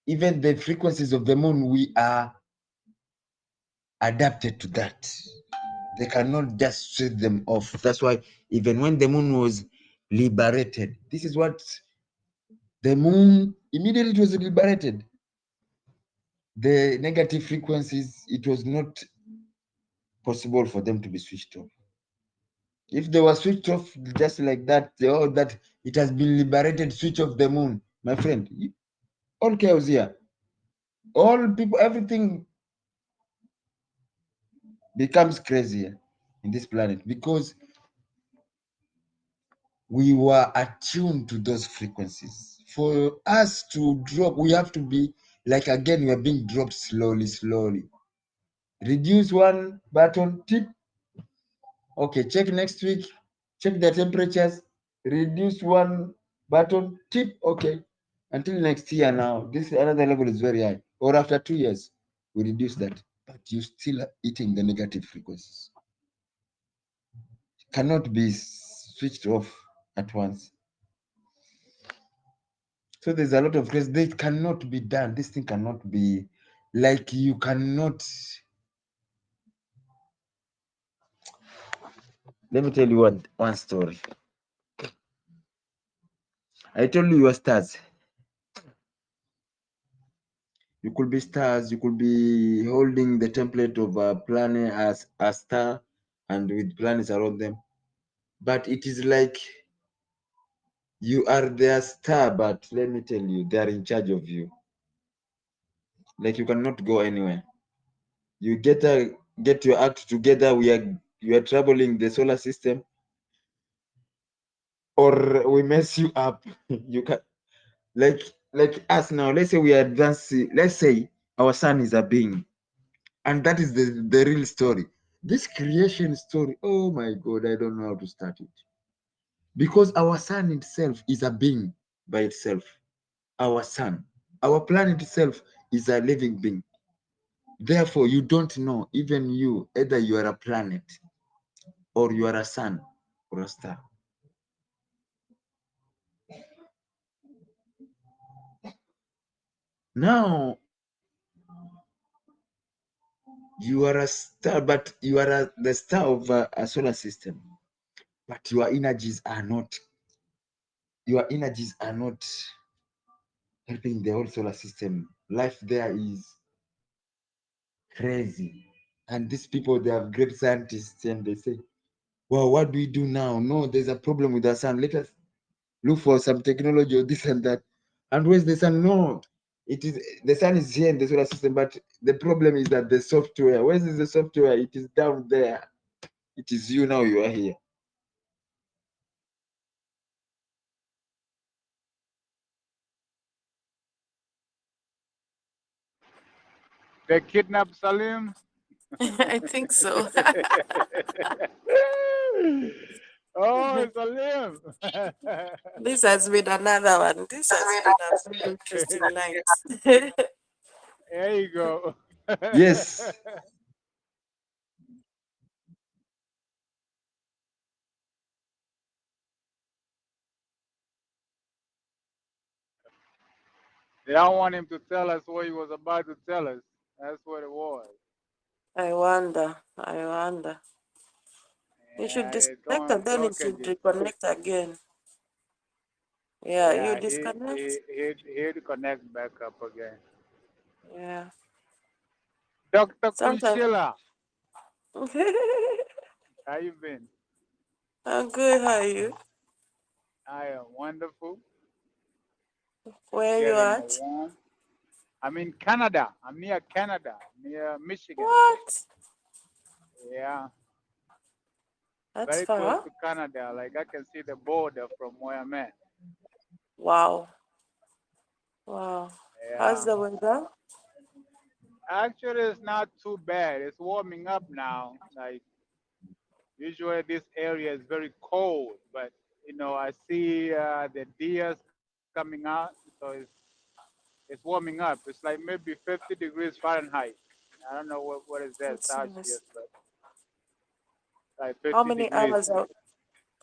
even the frequencies of the moon, we are adapted to that. They cannot just switch them off. That's why even when the moon was liberated, this is what the moon immediately it was liberated. The negative frequencies, it was not possible for them to be switched off. If they were switched off just like that, that it has been liberated, switch off the moon, my friend, all chaos here. All people, everything becomes crazier in this planet because we were attuned to those frequencies. For us to drop, we have to be like again, we are being dropped slowly. Reduce one button, tip. Okay, check next week, check the temperatures, reduce one button, tip. Okay, until next year now. This another level is very high. Or after 2 years, we reduce that. but you're still eating the negative frequencies. Cannot be switched off at once. So there's a lot of things that cannot be done. This thing cannot be, like, you cannot. Let me tell you one story. I told you your stars. You could be stars. You could be holding the template of a planet as a star, and with planets around them. But it is like you are their star. But let me tell you, they are in charge of you. Like, you cannot go anywhere. You get your act together. You are traveling the solar system, or we mess you up. You can, like us now. Let's say we are advancing. Let's say our sun is a being, and that is the real story. This creation story. Oh my God, I don't know how to start it, because our sun itself is a being by itself. Our sun, our planet itself is a living being. Therefore, you don't know, even you, either you are a planet or you are a sun or a star. Now, you are a star, but you are the star of a solar system. But your energies are not helping the whole solar system. Life there is crazy. And these people, they have great scientists, and they say, well, what do we do now? No, there's a problem with the sun. Let us look for some technology or this and that. And where's the sun? No, the sun is here in the solar system, but the problem is that the software. Where is the software? It is down there. It is you now. You are here. They kidnapped Salim. I think so. Oh, Salim. This has been another one. This has been a very interesting night. There you go. Yes. They don't want him to tell us what he was about to tell us. That's what it was. I wonder. You should Yeah, it's disconnect and then going it should just reconnect again. Yeah, you yeah, disconnect. he'd connect back up again. Yeah. Dr. Sometimes. Kunshila, how you been? I'm good. How are you? I am wonderful. Where you Getting at? warm. I'm in Canada. I'm near Canada, near Michigan. What? Yeah, That's very close far. to Canada. Like I can see the border from where I'm at. Wow. Wow. How's Yeah. the weather? Actually, it's not too bad. It's warming up now. Like usually, this area is very cold, but I see the deers coming out, so it's warming up. It's like maybe 50 degrees Fahrenheit. I don't know what is that That's nice. Celsius, but like How 50 many degrees. hours out?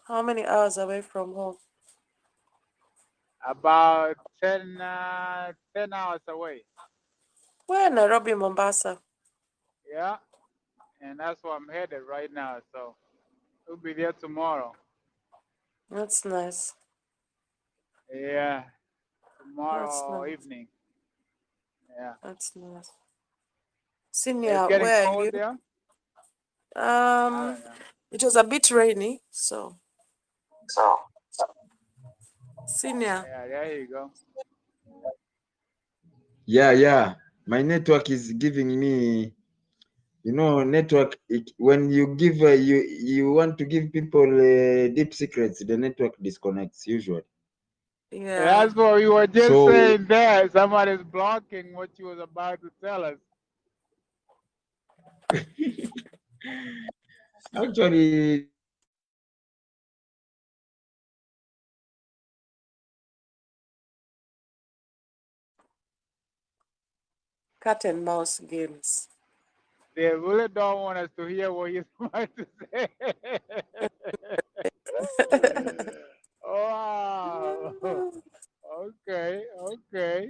How many hours away from home? About 10 hours away. Where? Nairobi, Mombasa. Yeah, and that's where I'm headed right now. So we'll be there tomorrow. That's nice. Yeah, That's tomorrow nice. evening. Yeah. That's nice. It's Senior, getting where are cold you? there. I Um, don't know. it was a bit rainy, so senior. Yeah, there you go. Yeah. My network is giving me, network. When you give, you want to give people deep secrets, the network disconnects usually. Yeah. That's what we were just So saying there. Somebody's blocking what you was about to tell us. actually, Cat and mouse games. They really don't want us to hear what he's about to say. Wow. Okay, okay.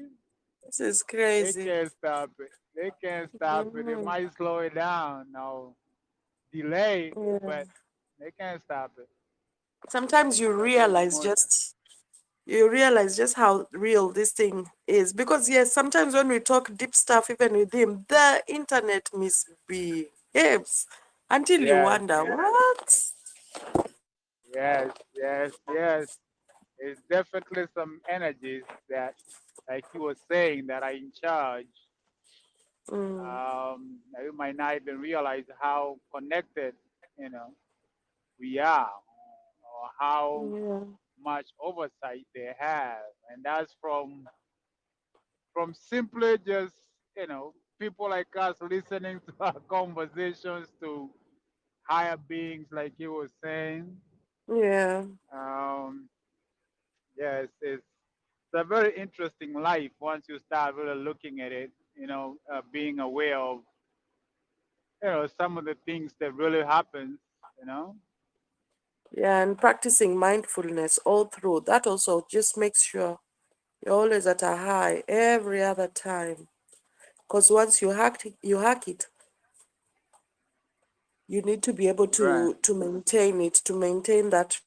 This is They crazy. can't stop it. They can't stop it. They Mhm. might slow it down or delay, Yeah. but they can't stop it. Sometimes you realize just how real this thing is. Because yes, sometimes when we talk deep stuff, even with him, the internet misbehaves until you Yes, wonder, what? yes, yes, yes. It's definitely some energies that, like you were saying, that are in charge. Mm, You might not even realize how connected, you know, we are, or how yeah. much oversight they have, and that's from simply just people like us listening to our conversations to higher beings, like you were saying. Yeah. Um, yes, it's a very interesting life once you start really looking at it. Being aware of some of the things that really happens. You know. Yeah, and practicing mindfulness all through. That also just makes sure you're always at a high every other time. Because once you hack it, you need to be able Right. to maintain it, to maintain that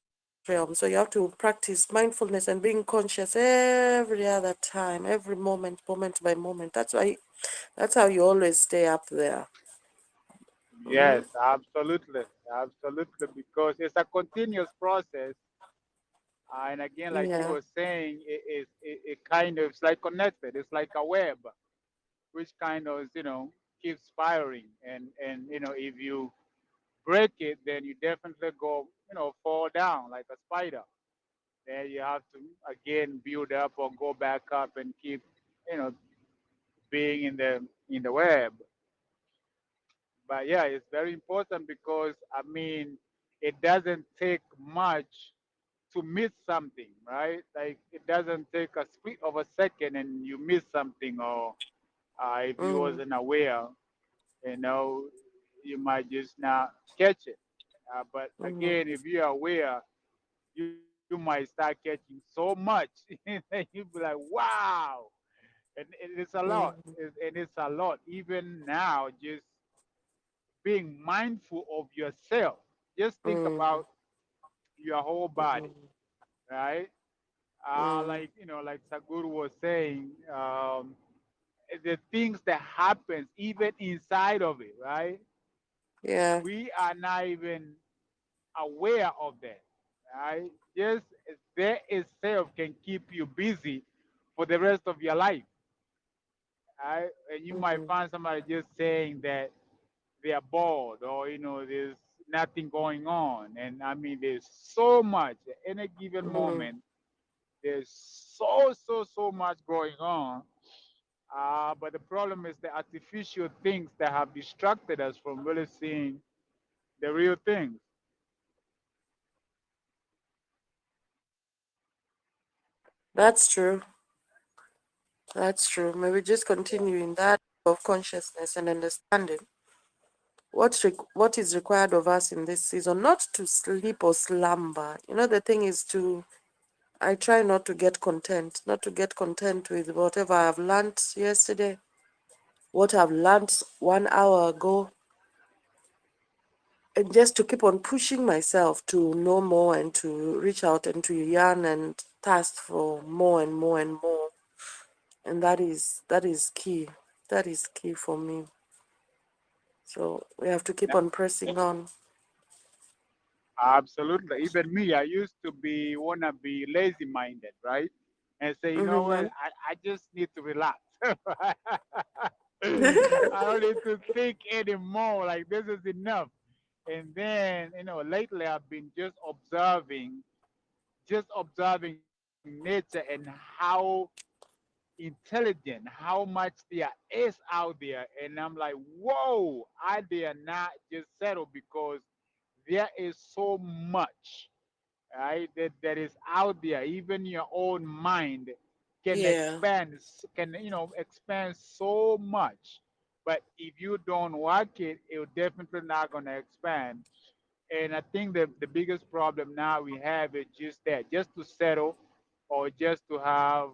realm. So you have to practice mindfulness and being conscious every other time, every moment by moment. That's how you always stay up there. Yes, Hmm. absolutely, absolutely, because it's a continuous process. And again, like you Yeah. were saying, it kind of it's like connected. It's like a web, which kind of keeps firing. And if you break it, then you definitely go fall down like a spider. Then you have to again build up or go back up and keep you know being in the web. But yeah, it's very important because I mean, it doesn't take much to miss something, right? Like it doesn't take a split of a second and you miss something, or if you Mm, wasn't aware, you know, you might just not catch it. But mm, again, if you're aware, you might start catching so much, and you'll be like, wow, and it's a lot, mm, and it's a lot. Even now, just being mindful of yourself. Just think mm, about your whole body, mm, right? mm. Like Saguru was saying, the things that happens even inside of it, right? Yeah. We are not even aware of that, right? Just that itself can keep you busy for the rest of your life, right? And you might Mm, find somebody just saying that they are bored, or there's nothing going on, and I mean there's so much at any given mm. moment. There's so much going on. But the problem is the artificial things that have distracted us from really seeing the real things. That's true. That's true. Maybe just continue in that of consciousness and understanding what is required of us in this season, not to sleep or slumber. The thing is I try not to get content with whatever I've learned yesterday, what I've learned 1 hour ago, and just to keep on pushing myself to know more and to reach out and to yearn and thirst for more and more and more. And that is key. That is key for me. So we have to keep on pressing on. Absolutely. Even me, I used to wanna be lazy minded, right? And say, you know what, Mm-hmm. I just need to relax. I don't need to think anymore. Like this is enough. And then, lately I've been just observing nature and how intelligent, how much there is out there. And I'm like, whoa, I dare not just settle because there is so much, right, that is out there. Even your own mind can Yeah. expand, can expand so much. But if you don't work it, it will definitely not gonna expand. And I think the biggest problem now we have is just that, just to settle or just to have,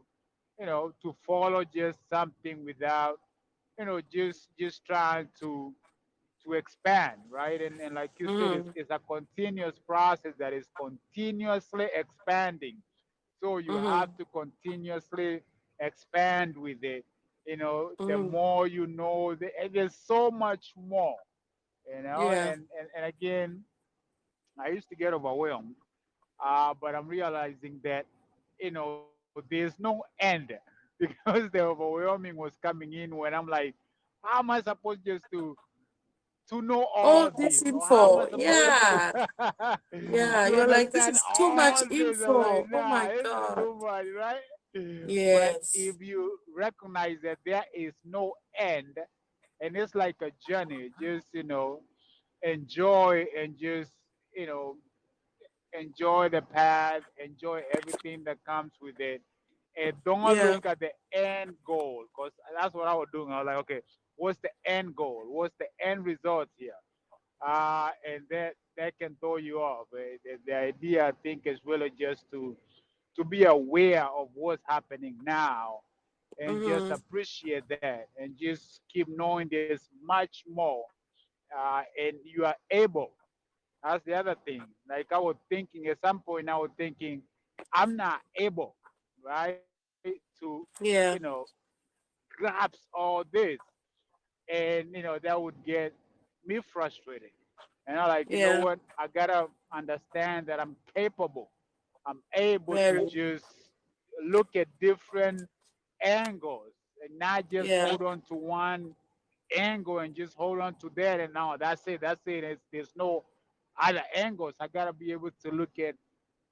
to follow just something without, just trying to expand, right? And like you said, Mm-hmm. it's a continuous process that is continuously expanding. So you have Mm-hmm. to continuously expand with it. The Mm-hmm. more you know, there's so much more. Yeah. And again, I used to get overwhelmed, but I'm realizing that there's no end because the overwhelming was coming in when I'm like, how am I supposed just to know all All this, this or how am info. I supposed Yeah. to Yeah. to You're like, this understand is too much all this? I'm like, info. Oh nah, my this is God. too much, right? But if Yes. you recognize that there is no end, and it's like a journey, just enjoy and just you know enjoy the path, enjoy everything that comes with it, and don't Yeah. look at the end goal. Because that's what I was doing. I was like, okay, what's the end goal? What's the end result here? And that can throw you off. The idea, I think, is really just to be aware of what's happening now and just Mm-hmm. appreciate that and just keep knowing there's much more, and you are able. That's the other thing. Like I was thinking at some point, I was thinking, I'm not able, right, to, you Yeah. know, grasp all this. And, that would get me frustrated. And I like, you know Yeah. what? I gotta understand that I'm capable. I'm able to Very. just look at different angles and not just Yeah. hold on to one angle and just hold on to that. And now that's it. That's it. There's no other angles. I gotta be able to look at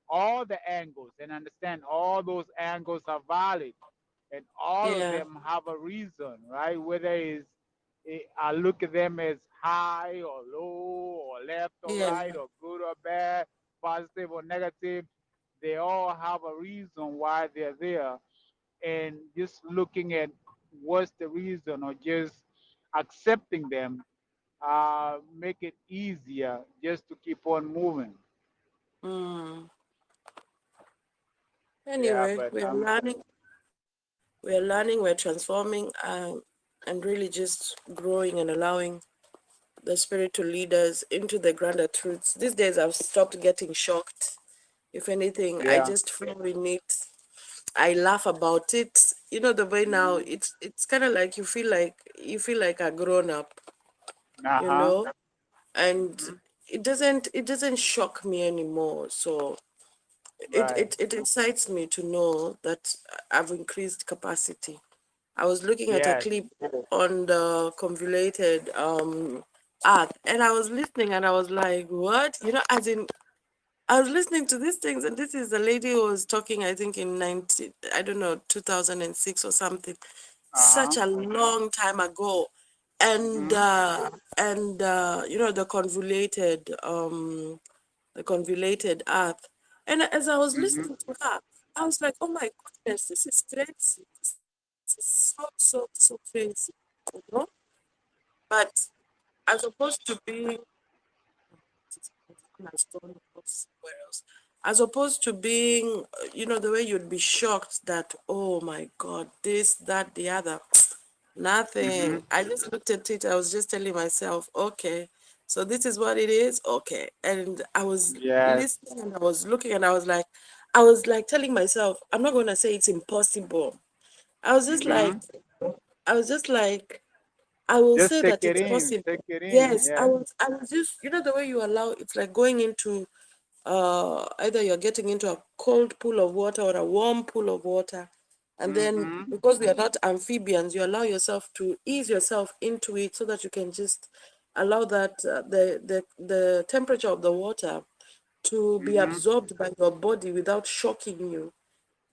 all the angles and understand all those angles are valid and all of Yeah. them have a reason, right? Whether I look at them as high or low or left or Yeah. right or good or bad, positive or negative, they all have a reason why they're there. And just looking at what's the reason or just accepting them, make it easier just to keep on moving. Mm. Yeah, Anyway, but we're learning, we're transforming, and really just growing and allowing the spirit to lead us into the grander truths. These days, I've stopped getting shocked. If anything, I yeah, just flow in it. I laugh about it. You know, the way now it's kind of like you feel like a grown up, uh you huh, know, and hmm, it doesn't shock me anymore. So it, right, it it excites me to know that I've increased capacity. I was looking at a yes, clip on the convoluted art, and I was listening and I was like, what? You know, as in I was listening to these things, and this is the lady who was talking, I think in 2006 or something, uh huh, such a long time ago. And hmm, you know, the convoluted earth. And as I was hmm, listening to her, I was like, oh my goodness, this is crazy. This is so crazy. You know? But as opposed to being somewhere else, as opposed to being, you know, the way you'd be shocked that, oh my God, this, that, the other. hmm, Nothing. I just looked at it. I was just telling myself, okay, so this is what it is. Okay. And I was yes, listening and I was looking and I was like telling myself, I'm not going to say it's impossible. I was just hmm. like, I was just like, I will Just say that it's take possible. it in, Yes, I yeah, was, I was just, you know, the way you allow, it's like going into either you're getting into a cold pool of water or a warm pool of water, and then hmm, because we are not amphibians, you allow yourself to ease yourself into it so that you can just allow that the temperature of the water to be hmm, absorbed by your body without shocking you.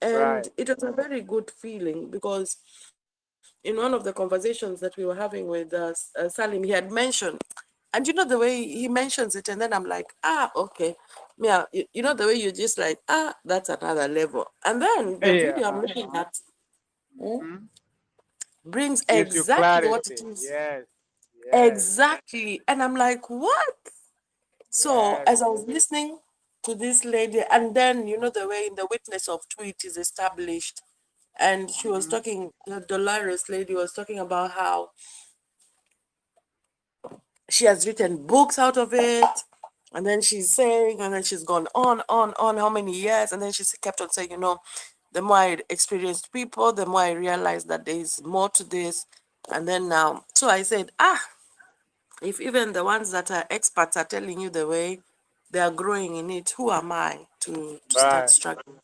right, And it was a very good feeling because in one of the conversations that we were having with Salim, he had mentioned, and you know the way he mentions it, and then I'm like, okay, yeah, you know the way you're just like, that's another level. And then the yeah, video I'm looking at, mm, hmm, brings Gives you exactly what it clarity. is. Yes. Yes. Exactly. And I'm like, what? So Yes. as I was listening to this lady, and then you know the way in the witness of two it is established, and she was Mhm. talking, the Dolores lady was talking about how she has written books out of it, and then she's saying, and then she's gone on how many years, and then she kept on saying, you know, the more I experienced people, the more I realized that there is more to this. And then now, so I said, if even the ones that are experts are telling you the way they are growing in it, who am I to start Right. struggling?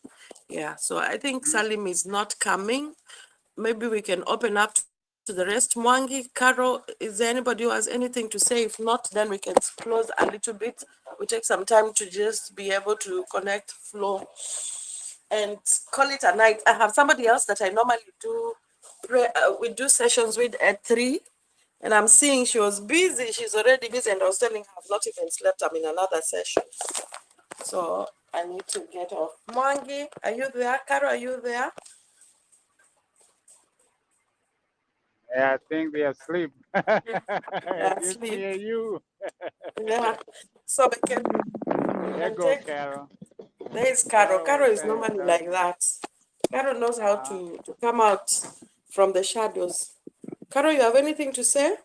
Yeah, so I think Mhm. Salim is not coming. Maybe we can open up to the rest. Mwangi, Carol, is there anybody who has anything to say? If not, then we can close a little bit. We take some time to just be able to connect, flow, and call it a night. I have somebody else that I normally do we do sessions with at 3, and I'm seeing she was busy. She's already busy, and I was telling her I've not even slept. I'm in another session, so I need to get off. Mwangi, are you there? Carol, are you there? Yeah, I think they are asleep. Just Sleep. me and you. Yeah. So we There can go take. Carol. There is Carol. Carol was Carol is saying normally stuff. like that. Carol knows how Uh, to come out from the shadows. Carol, you have anything to say?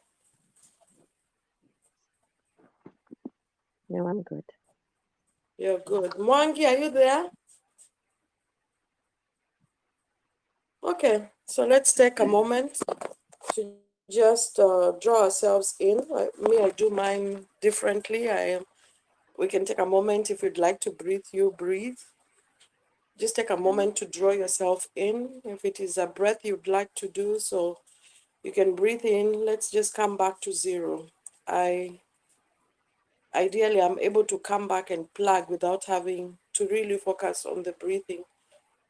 No, I'm good. You're good. Mwangi, are you there? Okay, so let's take a moment to just draw ourselves in. I do mine differently. We can take a moment. If you'd like to breathe, you breathe. Just take a moment to draw yourself in. If it is a breath you'd like to do, so you can breathe in. Let's just come back to zero. Ideally, I'm able to come back and plug without having to really focus on the breathing.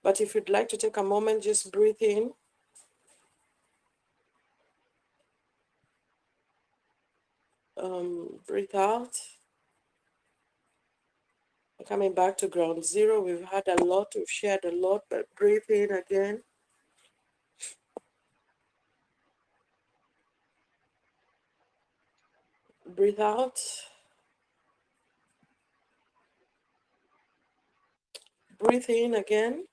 But if you'd like to take a moment, just breathe in. Breathe out. Coming back to ground zero, we've had a lot, we've shared a lot, but breathe in again. Breathe out. Breathe in again.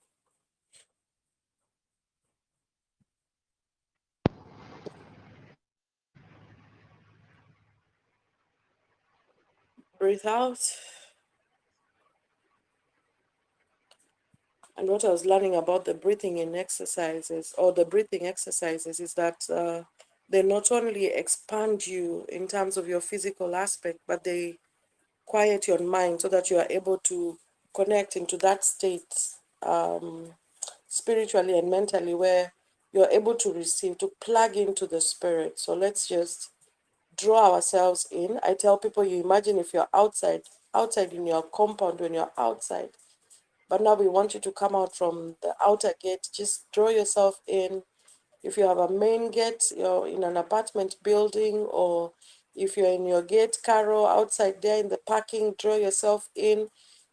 Breathe out. And what I was learning about the breathing in exercises, or the breathing exercises, is that they not only expand you in terms of your physical aspect, but they quiet your mind so that you are able to connect into that state spiritually and mentally, where you're able to receive, to plug into the spirit. So let's just draw ourselves in. I tell people, you imagine if you're outside in your compound when you're outside, but now we want you to come out from the outer gate. Just draw yourself in. If you have a main gate, you're in an apartment building, or if you're in your gate, Carol, outside there in the parking, draw yourself in.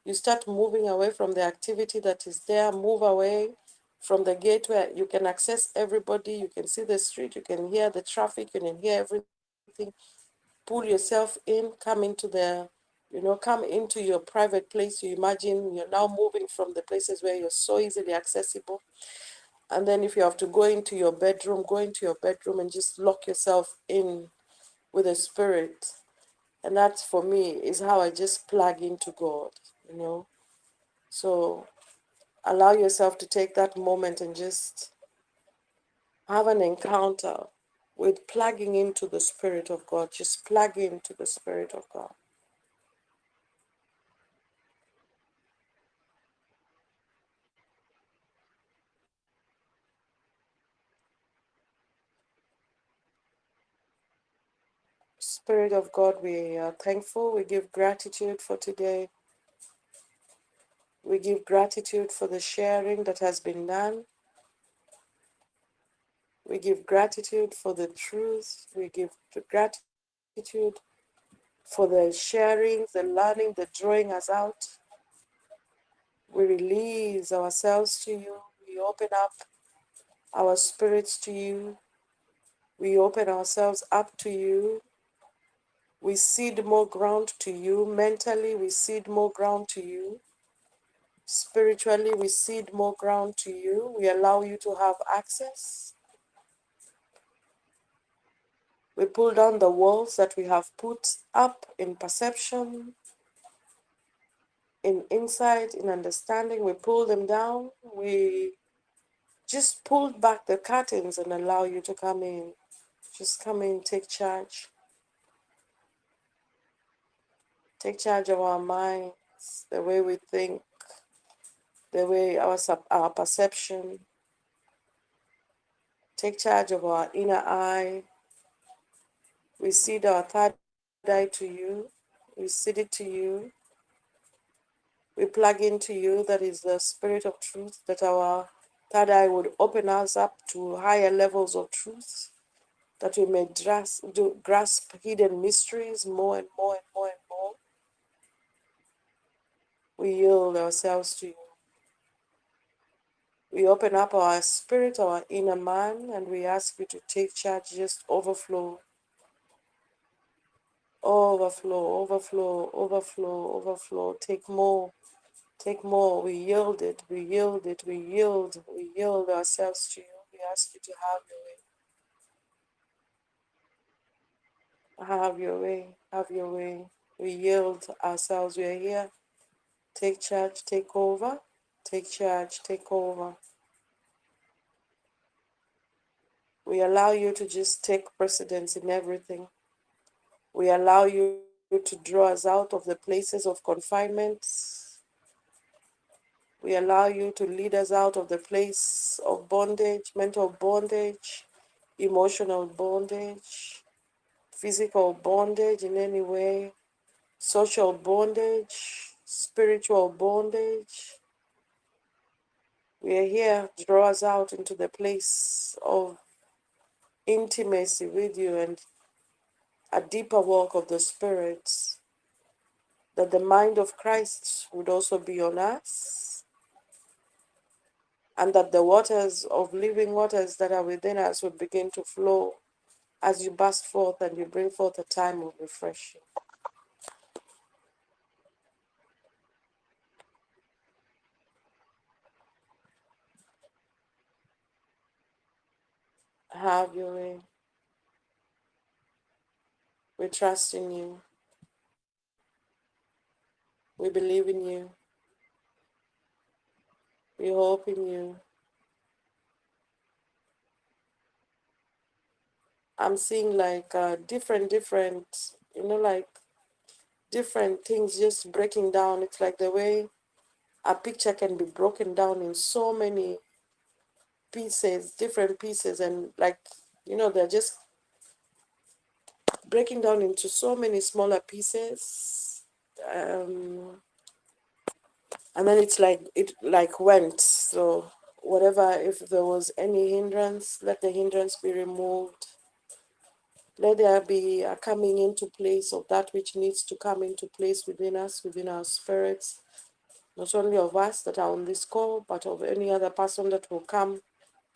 You start moving away from the activity that is there. Move away from the gate where you can access everybody. You can see the street. You can hear the traffic. You can hear everything. Pull yourself in. Come into come into your private place. You imagine you're now moving from the places where you're so easily accessible. And then if you have to go into your bedroom, go into your bedroom and just lock yourself in with the spirit. And that for me is how I just plug into God. So allow yourself to take that moment and just have an encounter with plugging into the Spirit of God. Just plug into the Spirit of God. Spirit of God, we are thankful. We give gratitude for today. We give gratitude for the sharing that has been done. We give gratitude for the truth. We give gratitude for the sharing, the learning, the drawing us out. We release ourselves to you. We open up our spirits to you. We open ourselves up to you. We cede more ground to you. Mentally, we cede more ground to you. Spiritually, we cede more ground to you. We allow you to have access. We pull down the walls that we have put up in perception, in insight, in understanding. We pull them down. We just pull back the curtains and allow you to come in. Just come in, take charge. Take charge of our minds, the way we think, the way our perception. Take charge of our inner eye. We cede our third eye to you. We cede it to you. We plug into you, that is the spirit of truth, that our third eye would open us up to higher levels of truth, that we may grasp hidden mysteries more and more and more and more. We yield ourselves to you. We open up our spirit, our inner man, and we ask you to take charge, just overflow, overflow, overflow, overflow, overflow. Take more, take more. We yield it, we yield it, we yield ourselves to you. We ask you to have your way. Have your way, have your way. We yield ourselves. We are here. Take charge, take over. Take charge, take over. We allow you to just take precedence in everything. We allow you to draw us out of the places of confinement. We allow you to lead us out of the place of bondage, mental bondage, emotional bondage, physical bondage in any way, social bondage, spiritual bondage. We are here to draw us out into the place of intimacy with you and a deeper walk of the Spirit, that the mind of Christ would also be on us, and that the waters of living waters that are within us would begin to flow as you burst forth and you bring forth a time of refreshing. Have your way. We trust in you. We believe in you. We hope in you. I'm seeing like different, like different things just breaking down. It's like the way a picture can be broken down in so many pieces, different pieces, and like, they're just breaking down into so many smaller pieces. And then it's like it like went. So whatever, if there was any hindrance, let the hindrance be removed. Let there be a coming into place of that which needs to come into place within us, within our spirits, not only of us that are on this call, but of any other person that will come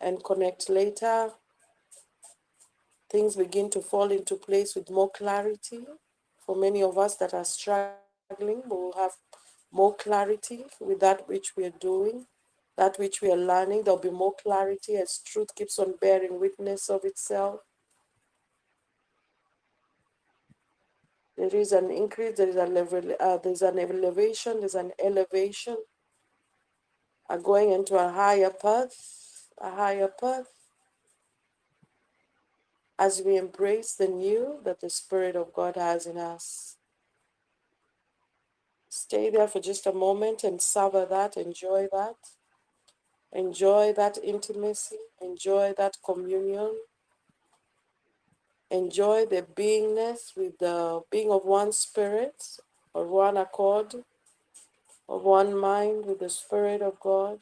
and connect later. Things begin to fall into place with more clarity. For many of us that are struggling, we will have more clarity with that which we are doing, that which we are learning. There'll be more clarity as truth keeps on bearing witness of itself. There is an increase, there is a level, there's an elevation, going into a higher path, as we embrace the new that the Spirit of God has in us. Stay there for just a moment and savor that, enjoy that intimacy, enjoy that communion, enjoy the beingness with the being of one spirit, of one accord, of one mind with the Spirit of God.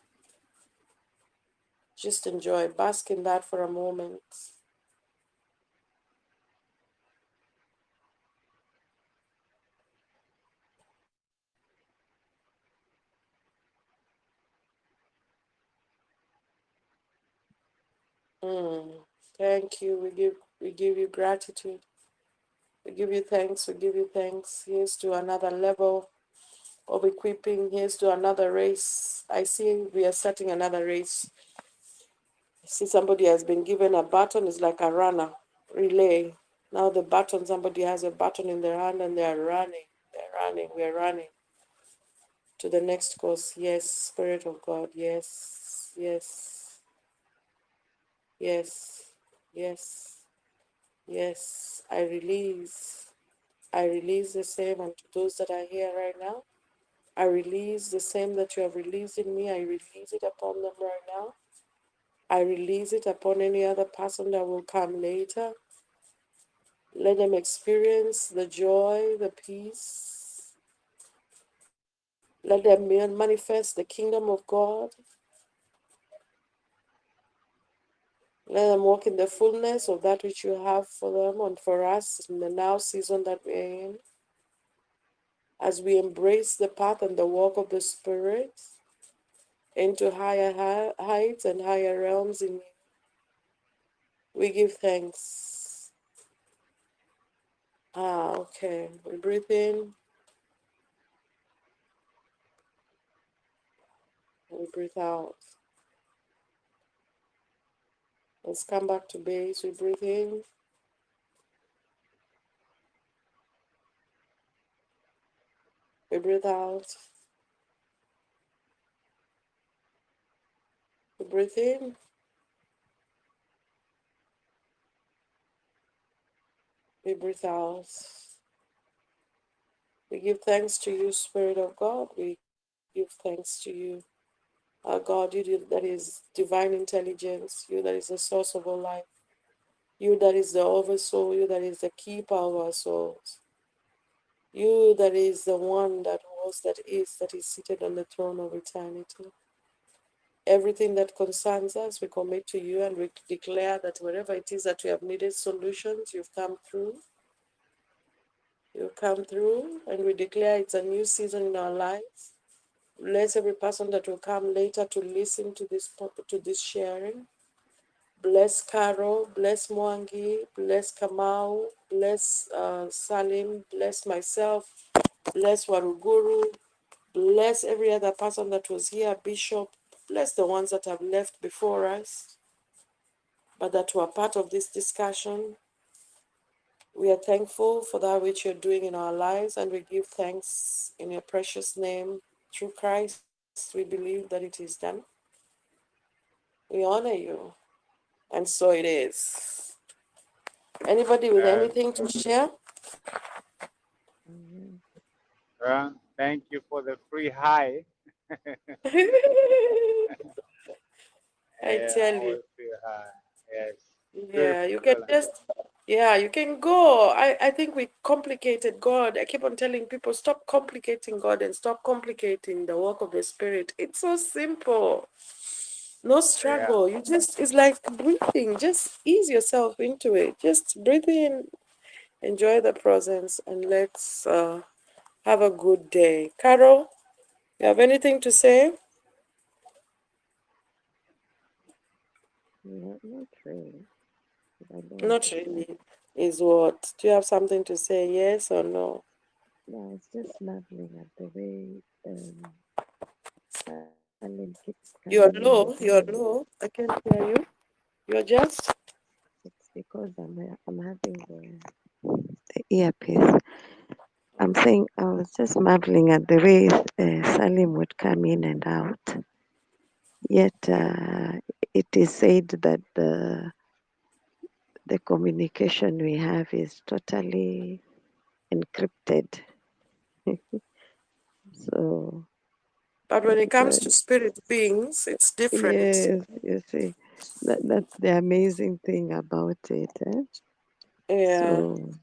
Just enjoy, bask in that for a moment. Thank you. We give We give you gratitude. We give you thanks. We give you thanks. Here's to another level of equipping. Here's to another race. I see we are starting another race. I see somebody has been given a baton. It's like a runner relay. Now the baton, somebody has a baton in their hand and they are running. They're running. We're running to the next course. Yes, Spirit of God. Yes, yes, yes, yes, yes. I release. I release the same unto those that are here right now. I release the same that you have released in me. I release it upon them right now. I release it upon any other person that will come later. Let them experience the joy, the peace. Let them manifest the kingdom of God. Let them walk in the fullness of that which you have for them and for us in the now season that we're in. As we embrace the path and the walk of the Spirit into higher heights and higher realms in you, we give thanks. Okay. We breathe in. We breathe out. Let's come back to base. We breathe in. We breathe out. We breathe in. We breathe out. We give thanks to you, Spirit of God. We give thanks to you, our God, you that is divine intelligence, you that is the source of all life, you that is the oversoul, you that is the keeper of our souls, you that is the one that was, that is seated on the throne of eternity. Everything that concerns us, we commit to you and we declare that wherever it is that we have needed solutions, you've come through. You've come through, and we declare it's a new season in our lives. Bless every person that will come later to listen to this sharing. Bless Carol, bless Mwangi, bless Kamau, bless Salim, bless myself, bless Waruguru, bless every other person that was here, Bishop, bless the ones that have left before us, but that were part of this discussion. We are thankful for that which you're doing in our lives, and we give thanks in your precious name. Through Christ, we believe that it is done. We honor you, and so it is. Anybody with anything to share? Amen. Thank you for the free high. I Yeah, tell I you. always feel high. Yes. Yeah, Beautiful, you can Yolanda. just, yeah, you can go. I think we complicated God. I keep on telling people, stop complicating God and stop complicating the work of the Spirit. It's so simple. No Yeah. struggle. You just, it's like breathing. Just ease yourself into it. Just breathe in, enjoy the presence, and let's have a good day. Carol, you have anything to say? Not really. I don't. Not really. Is what? Do you have something to say? Yes or no? No, it's just marveling at the way Salim keeps You're coming in low. and You're out. low. I can't hear you. You're just. It's because I'm having the earpiece. I'm saying I was just marveling at the way Salim would come in and out. Yet it is said that the communication we have is totally encrypted. So, But when it so comes to spirit beings, it's different. yes, you see, that's the amazing thing about it. Yeah. So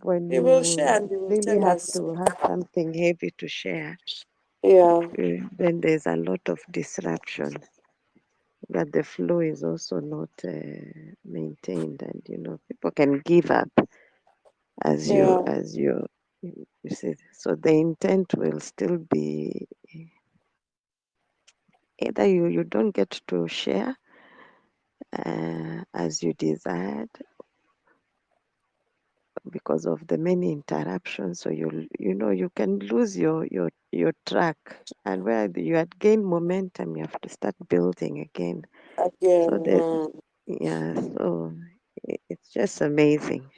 when You will share you and you will really tell have us. to have something heavy to share, Yeah. then there's a lot of disruption. That the flow is also not maintained, and people can give up as you Yeah. you see. So the intent will still be either you don't get to share, as you desired because of the many interruptions. So you can lose your track, and where you had gained momentum, you have to start building again. Again. So that yeah, so it's just amazing.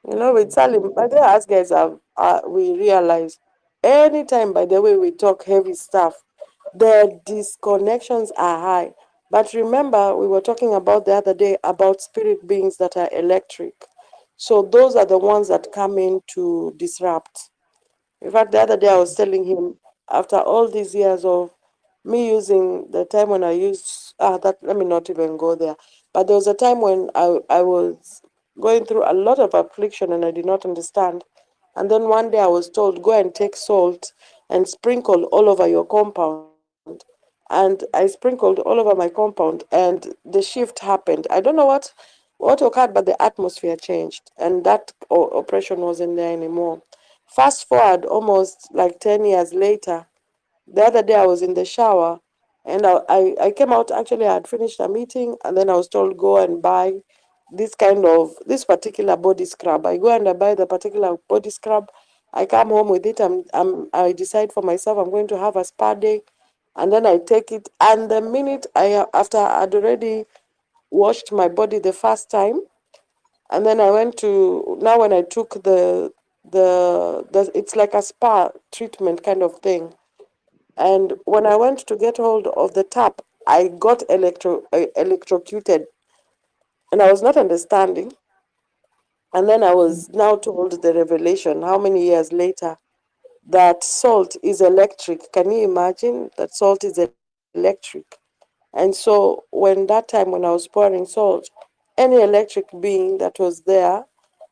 With Salim, by the way, as guys have we realize anytime, by the way, we talk heavy stuff, the disconnections are high. But remember, we were talking about the other day about spirit beings that are electric. So those are the ones that come in to disrupt. In fact, the other day I was telling him, after all these years of me using the time when I used that, let me not even go there. But there was a time when I was going through a lot of affliction and I did not understand. And then one day I was told, go and take salt and sprinkle all over your compound. And I sprinkled all over my compound and the shift happened. I don't know what occurred, but the atmosphere changed and that oppression wasn't there anymore. Fast forward almost like 10 years later, the other day I was in the shower and I came out. Actually, I had finished a meeting and then I was told, go and buy this particular body scrub. I go and I buy the particular body scrub. I come home with it. I decide for myself I'm going to have a spa day. And then I take it. And the minute after I'd already washed my body the first time, and then I went to, now when I took the it's like a spa treatment kind of thing. And when I went to get hold of the tap, I got electrocuted, and I was not understanding. And then I was now told the revelation, how many years later, that salt is electric. Can you imagine that salt is electric? And so when that time when I was pouring salt, any electric being that was there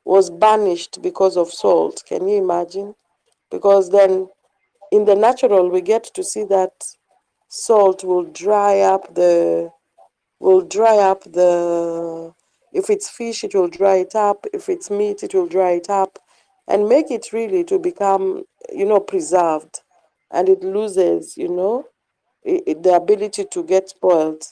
was banished because of salt. Can you imagine? Because then in the natural we get to see that salt will dry up the, if it's fish it will dry it up, if it's meat it will dry it up and make it really to become preserved, and it loses the ability to get spoiled.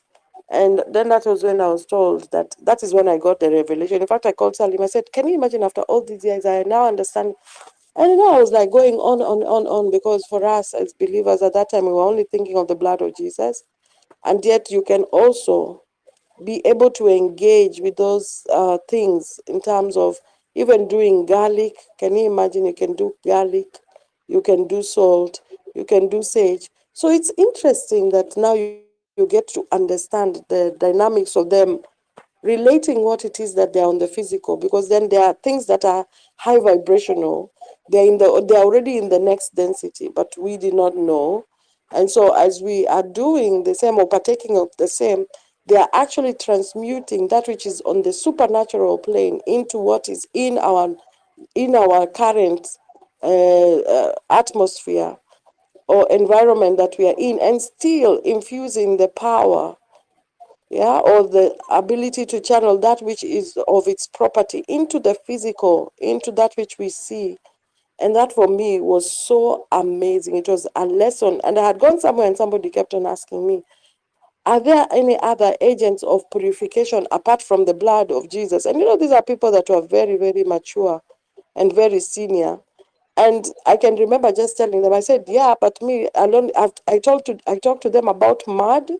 And then that was when I was told that is when I got the revelation. In fact, I called Salim. I said, can you imagine after all these years, I now understand. And I was like going on, because for us as believers at that time, we were only thinking of the blood of Jesus. And yet you can also be able to engage with those things in terms of even doing garlic. Can you imagine? You can do garlic, you can do salt, you can do sage. So it's interesting that now you get to understand the dynamics of them relating what it is that they're on the physical, because then there are things that are high vibrational. They're already in the next density, but we did not know. And so as we are doing the same or partaking of the same, they are actually transmuting that which is on the supernatural plane into what is in our current atmosphere or environment that we are in, and still infusing the power, or the ability to channel that which is of its property into the physical, into that which we see. And that for me was so amazing. It was a lesson. And I had gone somewhere and somebody kept on asking me, are there any other agents of purification apart from the blood of Jesus? And these are people that were very, very mature and very senior. And I can remember just telling them, I said, yeah, but me alone, I talked to them about mud,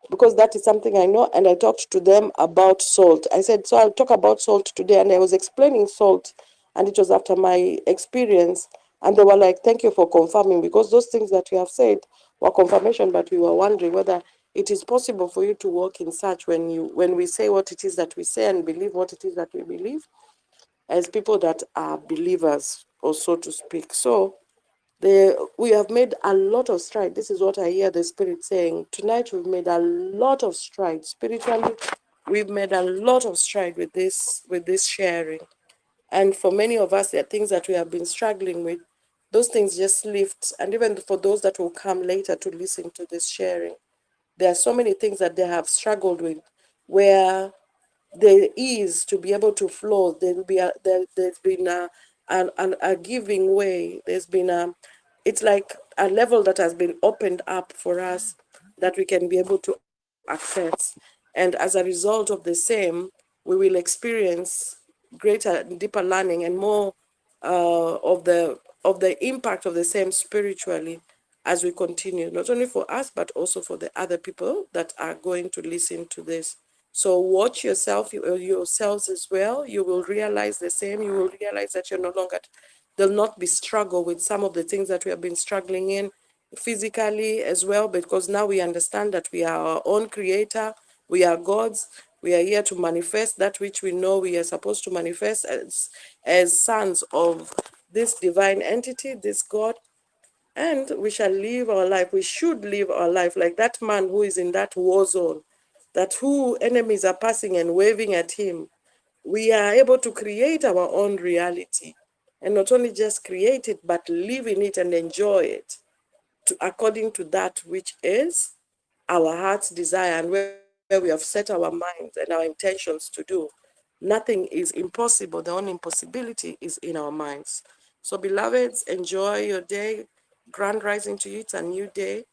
because that is something I know, and I talked to them about salt. I said, so I'll talk about salt today. And I was explaining salt, and it was after my experience. And they were like, thank you for confirming, because those things that you have said were confirmation, but we were wondering whether it is possible for you to walk in such when we say what it is that we say and believe what it is that we believe, as people that are believers, or so to speak. So we have made a lot of stride. This is what I hear the Spirit saying. Tonight we've made a lot of stride spiritually. We've made a lot of stride with this sharing. And for many of us, there are things that we have been struggling with. Those things just lift. And even for those that will come later to listen to this sharing, there are so many things that they have struggled with, where there is to be able to flow. There's been a giving way. There's been it's like a level that has been opened up for us, that we can be able to access. And as a result of the same, we will experience greater and deeper learning and more of the impact of the same spiritually as we continue, not only for us, but also for the other people that are going to listen to this. So watch yourselves as well. You will realize the same. You will realize that you're no longer, there'll not be struggle with some of the things that we have been struggling in physically as well, because now we understand that we are our own creator. We are gods. We are here to manifest that which we know we are supposed to manifest as sons of this divine entity, this God. And we shall live our life. We should live our life like that man who is in that war zone, that who enemies are passing and waving at him. We are able to create our own reality, and not only just create it, but live in it and enjoy it according to that which is our heart's desire and where we have set our minds and our intentions to do. Nothing is impossible. The only impossibility is in our minds. So, beloveds, enjoy your day. Grand rising to you. It's a new day.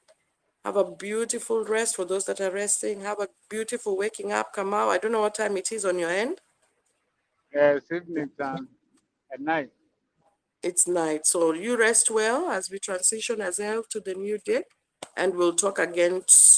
Have a beautiful rest for those that are resting. Have a beautiful waking up. Kamau, I don't know what time it is on your end. It's evening time at night. It's night. So you rest well as we transition as well to the new day. And we'll talk again soon.